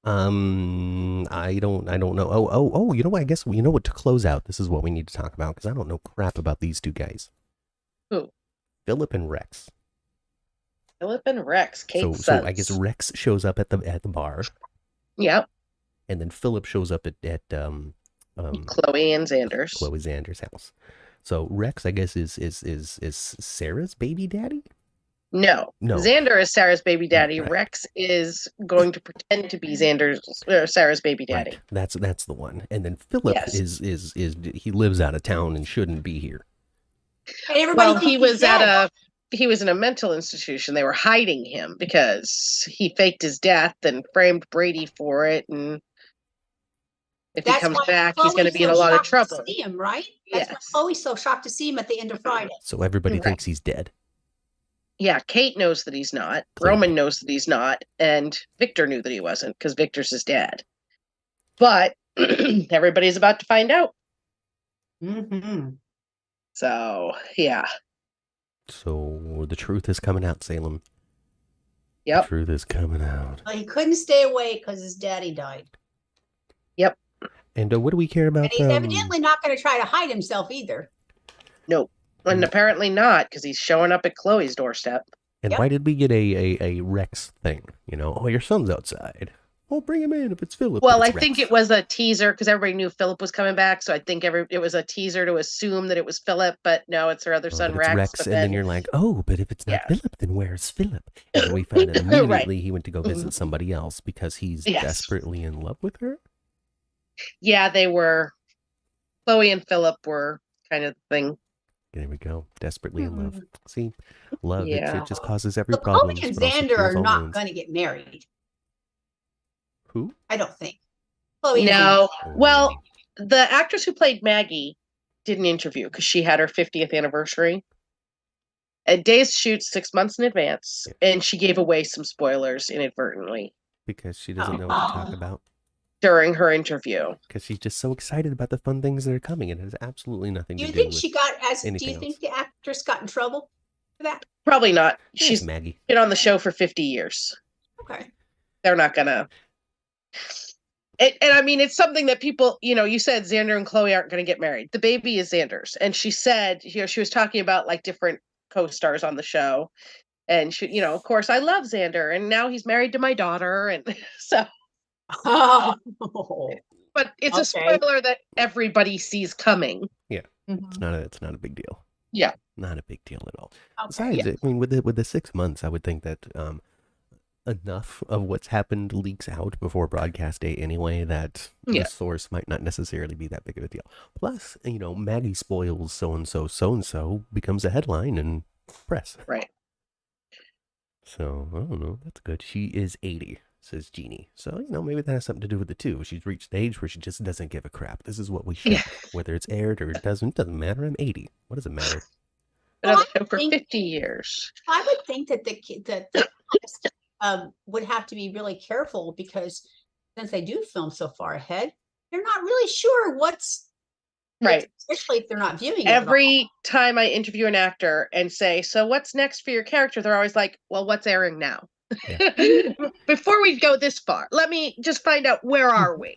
[SPEAKER 1] I don't know. Oh, you know what? I guess what, to close out, this is what we need to talk about, because I don't know crap about these two guys.
[SPEAKER 2] Who?
[SPEAKER 1] Phillip and Rex.
[SPEAKER 2] Phillip and Rex. Kate's
[SPEAKER 1] so I guess Rex shows up at the bar.
[SPEAKER 2] Yep.
[SPEAKER 1] And then Phillip shows up at
[SPEAKER 2] Chloe and Xander's.
[SPEAKER 1] Chloe Xander's house. So Rex, I guess, is Sarah's baby daddy?
[SPEAKER 2] No. Xander is Sarah's baby daddy. Right. Rex is going to pretend to be Sarah's baby daddy.
[SPEAKER 1] Right. That's the one. And then Phillip is he lives out of town and shouldn't be here.
[SPEAKER 2] He was in a mental institution. They were hiding him because he faked his death and framed Brady for it. And if he comes back, he's going to be in a lot of trouble.
[SPEAKER 3] To see him, right? That's why Chloe's so shocked to see him at the end of Friday.
[SPEAKER 1] So everybody thinks he's dead.
[SPEAKER 2] Yeah, Kate knows that he's not. Roman knows that he's not. And Victor knew that he wasn't because Victor's his dad. But everybody's about to find out.
[SPEAKER 3] Mm-hmm.
[SPEAKER 2] So, yeah.
[SPEAKER 1] So the truth is coming out, Salem.
[SPEAKER 2] Yep.
[SPEAKER 1] The truth is coming out.
[SPEAKER 3] Well, he couldn't stay away because his daddy died.
[SPEAKER 2] Yep.
[SPEAKER 1] And what do we care about?
[SPEAKER 3] And he's evidently not going to try to hide himself either.
[SPEAKER 2] Nope. And apparently not, because he's showing up at Chloe's doorstep.
[SPEAKER 1] And why did we get a Rex thing? Your son's outside. Oh, bring him in if it's Phillip.
[SPEAKER 2] Well,
[SPEAKER 1] it's
[SPEAKER 2] I think
[SPEAKER 1] Rex.
[SPEAKER 2] it was a teaser because everybody knew Phillip was coming back. So I think it was a teaser to assume that it was Phillip, but no, it's her other son,
[SPEAKER 1] but it's Rex.
[SPEAKER 2] But
[SPEAKER 1] and then you're like, oh, but if it's not
[SPEAKER 2] Yeah.
[SPEAKER 1] Phillip, then where's Phillip? And then we find out immediately
[SPEAKER 2] Right.
[SPEAKER 1] he went to go visit somebody else because he's
[SPEAKER 2] Yes.
[SPEAKER 1] desperately in love with her.
[SPEAKER 2] Yeah, they were. Chloe and Phillip were kind of the thing.
[SPEAKER 1] There we go. Desperately in love. See, love,
[SPEAKER 2] Yeah.
[SPEAKER 1] it just causes every
[SPEAKER 3] But
[SPEAKER 1] problem.
[SPEAKER 3] Chloe and Xander are not going to get married.
[SPEAKER 1] Who?
[SPEAKER 3] I don't think. Chloe
[SPEAKER 2] No.
[SPEAKER 3] and Xander.
[SPEAKER 2] Well, the actress who played Maggie did an interview because she had her 50th anniversary. Days shoot 6 months in advance, and she gave away some spoilers inadvertently.
[SPEAKER 1] Because she doesn't know what to talk about.
[SPEAKER 2] During her interview.
[SPEAKER 1] Because she's just so excited about the fun things that are coming, and it has absolutely nothing to do with
[SPEAKER 3] Do you think
[SPEAKER 1] else.
[SPEAKER 3] the actress got in trouble for that?
[SPEAKER 2] Probably not.
[SPEAKER 1] She's Maggie.
[SPEAKER 2] Been on the show for 50 years.
[SPEAKER 3] Okay.
[SPEAKER 2] They're not gonna. And I mean, it's something that people, you said Xander and Chloe aren't going to get married. The baby is Xander's. And she said, she was talking about like different co-stars on the show. And she, of course, I love Xander. And now he's married to my daughter. And so.
[SPEAKER 3] Oh.
[SPEAKER 2] But it's a spoiler that everybody sees coming.
[SPEAKER 1] Yeah. It's not a big deal.
[SPEAKER 2] Yeah.
[SPEAKER 1] Not a big deal at all.
[SPEAKER 3] Okay.
[SPEAKER 1] Besides, I mean, with the 6 months, I would think that enough of what's happened leaks out before broadcast day anyway that the source might not necessarily be that big of a deal. Plus, Maggie spoils so-and-so becomes a headline in press.
[SPEAKER 2] Right.
[SPEAKER 1] So, I don't know. That's good. She is 80, says Jeannie. So, maybe that has something to do with it too. She's reached the age where she just doesn't give a crap. This is what we show. Whether it's aired or it doesn't matter. I'm 80. What does it matter?
[SPEAKER 2] Been on the show for 50 years.
[SPEAKER 3] I would think that the would have to be really careful because since they do film so far ahead, they're not really sure what's
[SPEAKER 2] right.
[SPEAKER 3] Especially if they're not viewing it.
[SPEAKER 2] Every time I interview an actor and say, so what's next for your character? They're always like, well, what's airing now? Yeah. Before we go this far, let me just find out, where are we?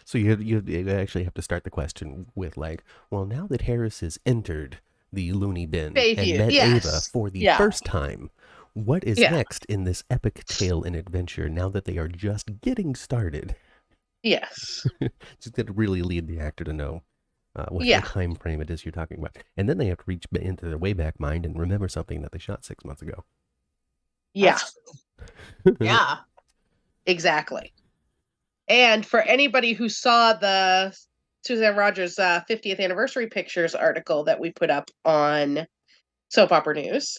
[SPEAKER 1] So you actually have to start the question with like, well, now that Harris has entered the loony bin and met Ava for the first time, what is next in this epic tale and adventure now that they are just getting started?
[SPEAKER 2] Yes.
[SPEAKER 1] Just got to really lead the actor to know what time frame it is you're talking about. And then they have to reach into their Wayback Mind and remember something that they shot 6 months ago.
[SPEAKER 2] Yeah.
[SPEAKER 3] Yeah.
[SPEAKER 2] Exactly. And for anybody who saw the Suzanne Rogers 50th anniversary pictures article that we put up on Soap Opera News,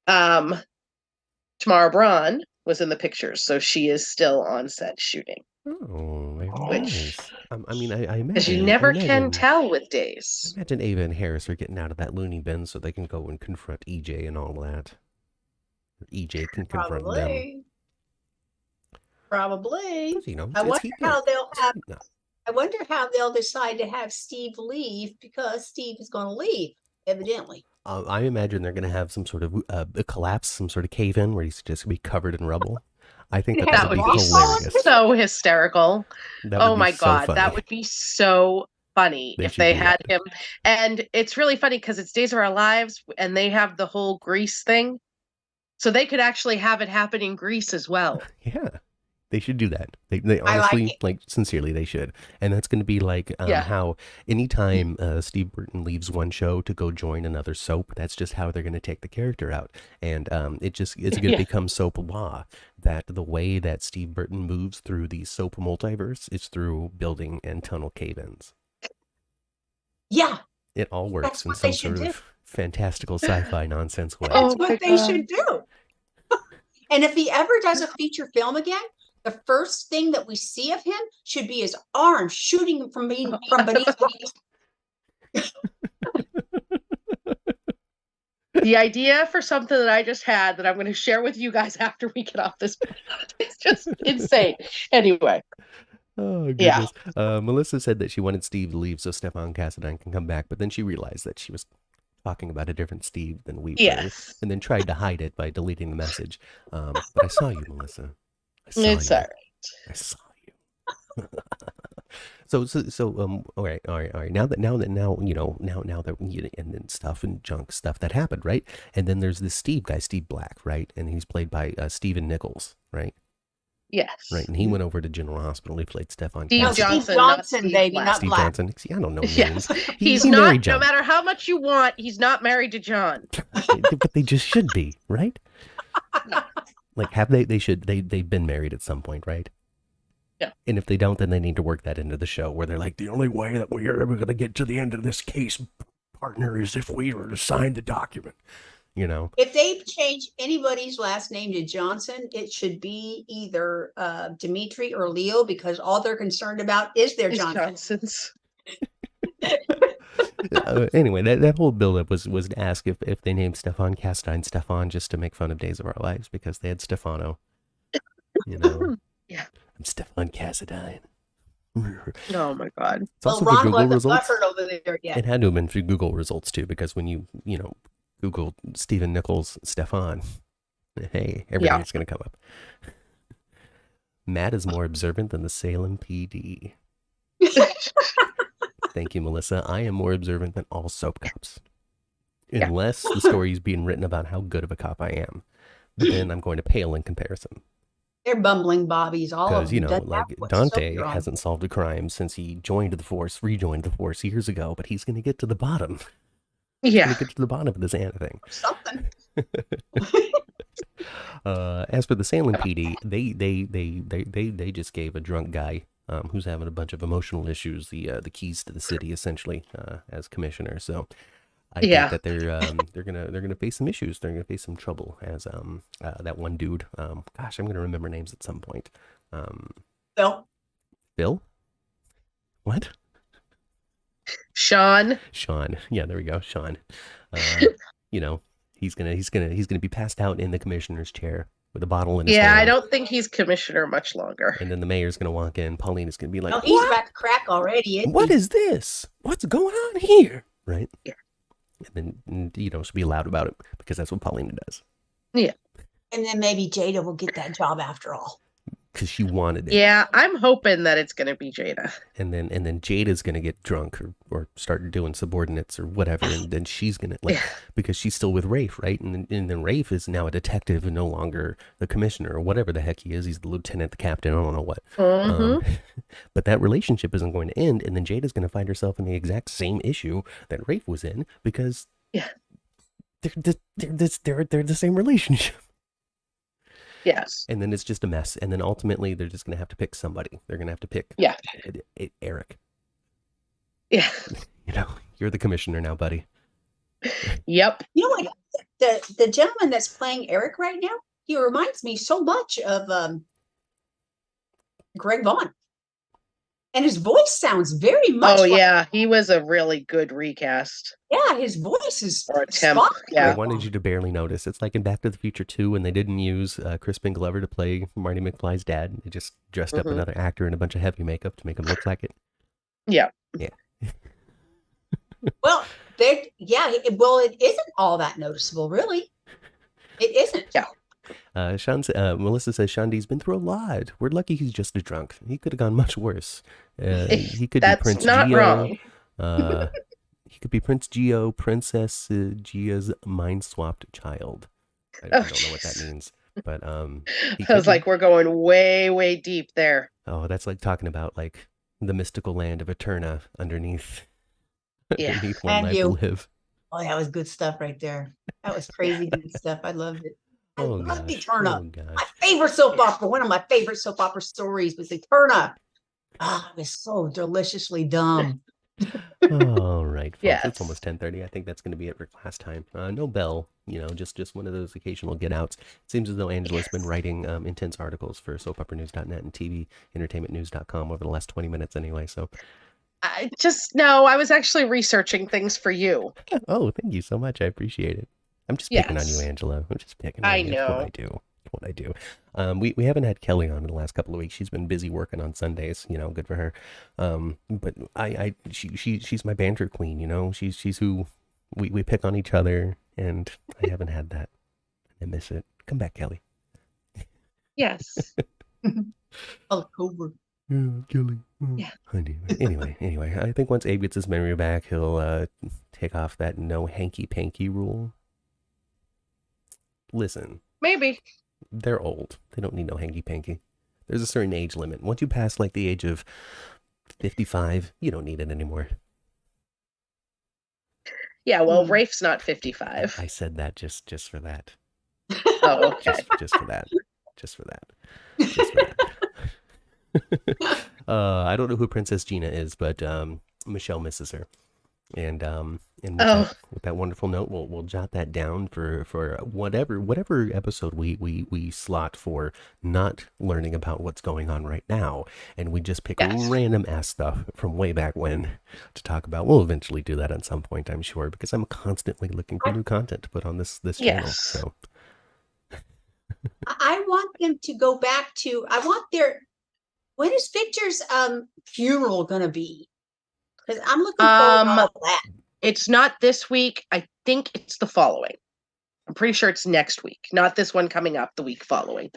[SPEAKER 2] Tamara Braun was in the pictures, so she is still on set shooting.
[SPEAKER 1] Oh, very nice. I imagine.
[SPEAKER 2] Because you never can tell with Days.
[SPEAKER 1] I imagine Ava and Harris are getting out of that loony bin so they can go and confront EJ and all that. EJ can confront them.
[SPEAKER 3] Probably. I wonder how they'll decide to have Steve leave because Steve is going to leave, evidently.
[SPEAKER 1] I imagine they're going to have some sort of a collapse, some sort of cave-in where he's just going to be covered in rubble. I think that would be hilarious.
[SPEAKER 2] So hysterical. Oh my God,
[SPEAKER 1] funny.
[SPEAKER 2] that would be so funny if they had him. And it's really funny because it's Days of Our Lives and they have the whole Grease thing. So they could actually have it happen in Greece as well.
[SPEAKER 1] Yeah, they should do that. They honestly, like sincerely, they should. And that's going to be like how anytime Steve Burton leaves one show to go join another soap, that's just how they're going to take the character out. And it's going to become soap law that the way that Steve Burton moves through the soap multiverse is through building and tunnel cave-ins.
[SPEAKER 3] Yeah.
[SPEAKER 1] It all works in some sort of fantastical sci-fi nonsense way.
[SPEAKER 3] That's what they should do. And if he ever does a feature film again, the first thing that we see of him should be his arm shooting from beneath.
[SPEAKER 2] The idea for something that I just had that I'm going to share with you guys after we get off this, it's just insane. Anyway.
[SPEAKER 1] Oh, goodness. Yeah. Melissa said that she wanted Steve to leave so Stefan Cassadine can come back, but then she realized that she was talking about a different Steve than we were, and then tried to hide it by deleting the message. But I saw you, Melissa.
[SPEAKER 2] It's all right.
[SPEAKER 1] I saw you. So all right. Now that and then stuff and junk stuff that happened, right? And then there's this Steve guy, Steve Black, right? And he's played by Stephen Nichols, right?
[SPEAKER 2] Yes.
[SPEAKER 1] Right, and he went over to General Hospital. He played Stefan
[SPEAKER 2] Steve
[SPEAKER 1] Cassidy.
[SPEAKER 2] Johnson,
[SPEAKER 3] Steve
[SPEAKER 2] not
[SPEAKER 3] Johnson,
[SPEAKER 2] Steve
[SPEAKER 3] baby,
[SPEAKER 2] Black.
[SPEAKER 3] not
[SPEAKER 1] Steve
[SPEAKER 3] Black.
[SPEAKER 1] Johnson. See, I don't know names.
[SPEAKER 2] Yes.
[SPEAKER 1] He
[SPEAKER 2] He's
[SPEAKER 1] married
[SPEAKER 2] not,
[SPEAKER 1] John.
[SPEAKER 2] no matter how much you want, he's not married to John.
[SPEAKER 1] But they just should be, right? Like, have they've been married at some point, right?
[SPEAKER 2] Yeah.
[SPEAKER 1] And if they don't, then they need to work that into the show where they're like,
[SPEAKER 4] The only way that we are ever going to get to the end of this case, partner, is if we were to sign the document.
[SPEAKER 1] you know,
[SPEAKER 3] If they change anybody's last name to Johnson, it should be either Dimitri or Leo, because all they're concerned about is their
[SPEAKER 2] It's
[SPEAKER 3] Johnson.
[SPEAKER 2] Johnson's.
[SPEAKER 1] anyway, that whole buildup was to ask if they named Stefan Castine Stefan just to make fun of Days of Our Lives because they had Stefano. You know,
[SPEAKER 2] Yeah.
[SPEAKER 1] I'm Stefan Cassadine.
[SPEAKER 2] Oh my God.
[SPEAKER 1] It's
[SPEAKER 3] Well,
[SPEAKER 1] also for
[SPEAKER 3] Ron
[SPEAKER 1] Google
[SPEAKER 3] wasn't
[SPEAKER 1] results.
[SPEAKER 3] butthurt over there yet.
[SPEAKER 1] It had to have been for Google results too, because when you Google Stephen Nichols Stefan, hey, everything's going to come up. Matt is more observant than the Salem PD. Thank you, Melissa. I am more observant than all soap cops.
[SPEAKER 2] Yeah.
[SPEAKER 1] Unless the story is being written about how good of a cop I am. Then I'm going to pale in comparison.
[SPEAKER 3] They're bumbling bobbies, all of
[SPEAKER 1] Because,
[SPEAKER 3] them. Doesn't
[SPEAKER 1] like
[SPEAKER 3] matter what
[SPEAKER 1] Dante
[SPEAKER 3] soap you're on.
[SPEAKER 1] hasn't solved a crime since he rejoined the force years ago, but he's going to get to the bottom. He's
[SPEAKER 2] Yeah.
[SPEAKER 1] going to get to the bottom of this Anna thing.
[SPEAKER 3] Something.
[SPEAKER 1] As for the Salem PD, they just gave a drunk guy who's having a bunch of emotional issues the keys to the city essentially as commissioner. So I
[SPEAKER 2] Yeah.
[SPEAKER 1] think that they're gonna face some issues. They're gonna face some trouble as that one dude. Gosh, I'm gonna remember names at some point.
[SPEAKER 3] Phil.
[SPEAKER 1] Bill. What?
[SPEAKER 2] Sean.
[SPEAKER 1] Sean. Yeah, there we go. Sean. He's gonna be passed out in the commissioner's chair with a bottle in his
[SPEAKER 2] Yeah,
[SPEAKER 1] hand.
[SPEAKER 2] I don't think he's commissioner much longer.
[SPEAKER 1] And then the mayor's gonna walk in. Pauline is gonna be like,
[SPEAKER 3] No, he's about to crack already. Isn't
[SPEAKER 1] "What
[SPEAKER 3] he?
[SPEAKER 1] is this? What's going on here?" Right?
[SPEAKER 2] Yeah.
[SPEAKER 1] And then she'll be loud about it because that's what Paulina does.
[SPEAKER 3] And then maybe Jada will get that job after all.
[SPEAKER 1] Because she wanted it.
[SPEAKER 2] Yeah, I'm hoping that it's going to be Jada.
[SPEAKER 1] And then Jada's gonna get drunk or start doing subordinates or whatever, and then she's gonna because she's still with Rafe, right? And then Rafe is now a detective and no longer the commissioner or whatever the heck he is. He's the lieutenant, the captain, I don't know what. But that relationship isn't going to end, and then Jada's gonna find herself in the exact same issue that Rafe was in because they're the same relationship.
[SPEAKER 2] Yes.
[SPEAKER 1] And then it's just a mess. And then ultimately, they're just going to have to pick somebody. They're going to have to pick Eric.
[SPEAKER 2] Yeah.
[SPEAKER 1] You're the commissioner now, buddy.
[SPEAKER 2] Yep.
[SPEAKER 3] You know what? The gentleman that's playing Eric right now, he reminds me so much of Greg Vaughn. And his voice sounds very much like,
[SPEAKER 2] yeah. He was a really good recast.
[SPEAKER 3] yeah, his voice is
[SPEAKER 2] Or attempt,
[SPEAKER 3] spot
[SPEAKER 2] yeah.
[SPEAKER 1] I wanted you to barely notice. It's like in Back to the Future 2 when they didn't use Crispin Glover to play Marty McFly's dad. They just dressed up another actor in a bunch of heavy makeup to make him look like it.
[SPEAKER 2] Yeah.
[SPEAKER 1] Yeah.
[SPEAKER 3] Well, it isn't all that noticeable, really. It isn't.
[SPEAKER 2] Yeah.
[SPEAKER 1] Melissa says Shandi's been through a lot. We're lucky he's just a drunk. He could have gone much worse. He could be
[SPEAKER 2] That's
[SPEAKER 1] Prince
[SPEAKER 2] not
[SPEAKER 1] Gio.
[SPEAKER 2] wrong.
[SPEAKER 1] He could be Prince Gio, Princess Gia's mind-swapped child. I don't know what that means, but he
[SPEAKER 2] I was
[SPEAKER 1] could
[SPEAKER 2] like,
[SPEAKER 1] be.
[SPEAKER 2] we're going way, way deep there.
[SPEAKER 1] Oh, that's like talking about like the mystical land of Eterna underneath
[SPEAKER 2] Yeah.
[SPEAKER 1] One
[SPEAKER 3] And
[SPEAKER 1] Life
[SPEAKER 3] you.
[SPEAKER 1] to Live.
[SPEAKER 3] Oh, that was good stuff right there. That was crazy good stuff. I loved it. I
[SPEAKER 1] Oh
[SPEAKER 3] loved
[SPEAKER 1] gosh.
[SPEAKER 3] Eterna.
[SPEAKER 1] Oh gosh.
[SPEAKER 3] My favorite soap opera, one of my favorite soap opera stories was Eterna. Ah, it was so deliciously dumb.
[SPEAKER 1] All right, folks.
[SPEAKER 2] Yes.
[SPEAKER 1] It's almost 10:30. I think that's going to be it for class time. No bell, just one of those occasional get outs. It seems as though Angela's been writing intense articles for soapoperanews.net and TVentertainmentnews.com over the last 20 minutes anyway. So,
[SPEAKER 2] I was actually researching things for you.
[SPEAKER 1] oh, thank you so much. I appreciate it. I'm just picking on you,
[SPEAKER 2] Yes.
[SPEAKER 1] Angela. I'm just picking on
[SPEAKER 2] I
[SPEAKER 1] you. It's what
[SPEAKER 2] know.
[SPEAKER 1] I do. It's what I do. We haven't had Kelly on in the last couple of weeks. She's been busy working on Sundays. Good for her. But she's my banter queen. She's who we pick on each other, and I haven't had that. I miss it. Come back, Kelly.
[SPEAKER 2] Yes.
[SPEAKER 3] Oh, Cobra.
[SPEAKER 1] Kelly.
[SPEAKER 2] Yeah.
[SPEAKER 1] Honey. Anyway, I think once Abe gets his memory back, he'll take off that no hanky panky rule. Listen,
[SPEAKER 2] Maybe.
[SPEAKER 1] they're old. They don't need no hanky panky. There's a certain age limit. Once you pass like the age of 55, you don't need it anymore.
[SPEAKER 2] Yeah, well, Rafe's not 55.
[SPEAKER 1] I said that just for that.
[SPEAKER 2] Oh, okay.
[SPEAKER 1] Just for that. Just for that. Just for that. I don't know who Princess Gina is, but Michelle misses her. And with that wonderful note, we'll jot that down for whatever episode we slot for not learning about what's going on right now, and we just pick random ass stuff from way back when to talk about. We'll eventually do that at some point, I'm sure, because I'm constantly looking for new content to put on this channel. So
[SPEAKER 3] I want them to go back to. When is Victor's funeral gonna be? Because I'm looking forward to all that.
[SPEAKER 2] It's not this week. I think it's the following. I'm pretty sure it's next week. Not this one coming up, the week following.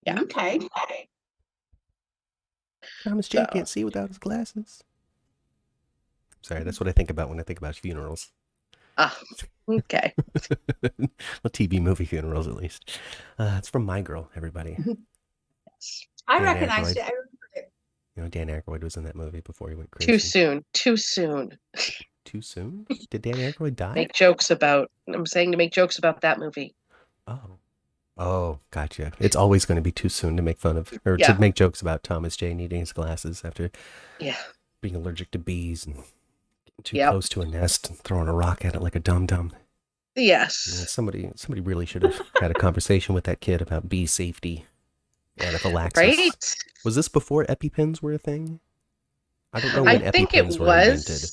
[SPEAKER 2] Yeah.
[SPEAKER 3] Okay.
[SPEAKER 1] Thomas J can't see without his glasses. Sorry, that's what I think about when I think about funerals.
[SPEAKER 2] Okay.
[SPEAKER 1] Well, TV movie funerals, at least. It's from My Girl, everybody.
[SPEAKER 3] I recognize it.
[SPEAKER 1] You know, Dan Aykroyd was in that movie before he went crazy.
[SPEAKER 2] Too soon. Too soon.
[SPEAKER 1] Too soon? Did Dan Aykroyd die?
[SPEAKER 2] I'm saying to make jokes about that movie.
[SPEAKER 1] Oh, gotcha. It's always going to be too soon to make fun of, or to make jokes about Thomas J needing his glasses after being allergic to bees and getting too close to a nest and throwing a rock at it like a dum-dum.
[SPEAKER 2] Yes.
[SPEAKER 1] You know, somebody really should have had a conversation with that kid about bee safety. Anaphylaxis.
[SPEAKER 2] Right?
[SPEAKER 1] Was this before EpiPens were a thing? I don't know when EpiPens were invented.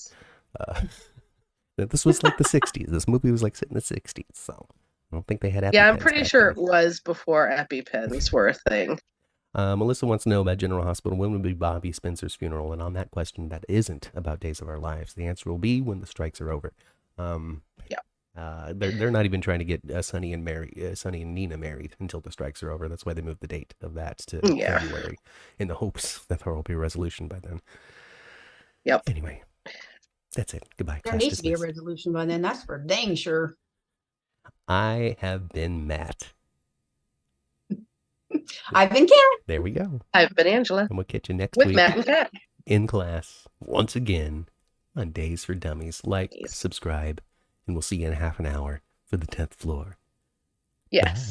[SPEAKER 1] This was like the 60s. This movie was like set in the 60s, so I don't think they had EpiPens.
[SPEAKER 2] Yeah, I'm pretty sure it was before EpiPens were a thing.
[SPEAKER 1] Melissa wants to know about General Hospital. When will be Bobby Spencer's funeral? And on that question, that isn't about Days of Our Lives. The answer will be when the strikes are over. They're not even trying to get Sonny and Nina married until the strikes are over. That's why they moved the date of that to February, in the hopes that there will be a resolution by then.
[SPEAKER 2] Yep.
[SPEAKER 1] Anyway, that's it. Goodbye.
[SPEAKER 3] There needs to be a resolution by then. That's for dang sure.
[SPEAKER 1] I have been Matt.
[SPEAKER 3] I've been Karen.
[SPEAKER 1] There we go.
[SPEAKER 2] I've been Angela.
[SPEAKER 1] And we'll catch you next
[SPEAKER 2] week
[SPEAKER 1] with
[SPEAKER 2] Matt and Kat
[SPEAKER 1] in class once again on Days for Dummies. Like, subscribe. And we'll see you in half an hour for the 10th floor.
[SPEAKER 2] Yes.
[SPEAKER 1] Bye.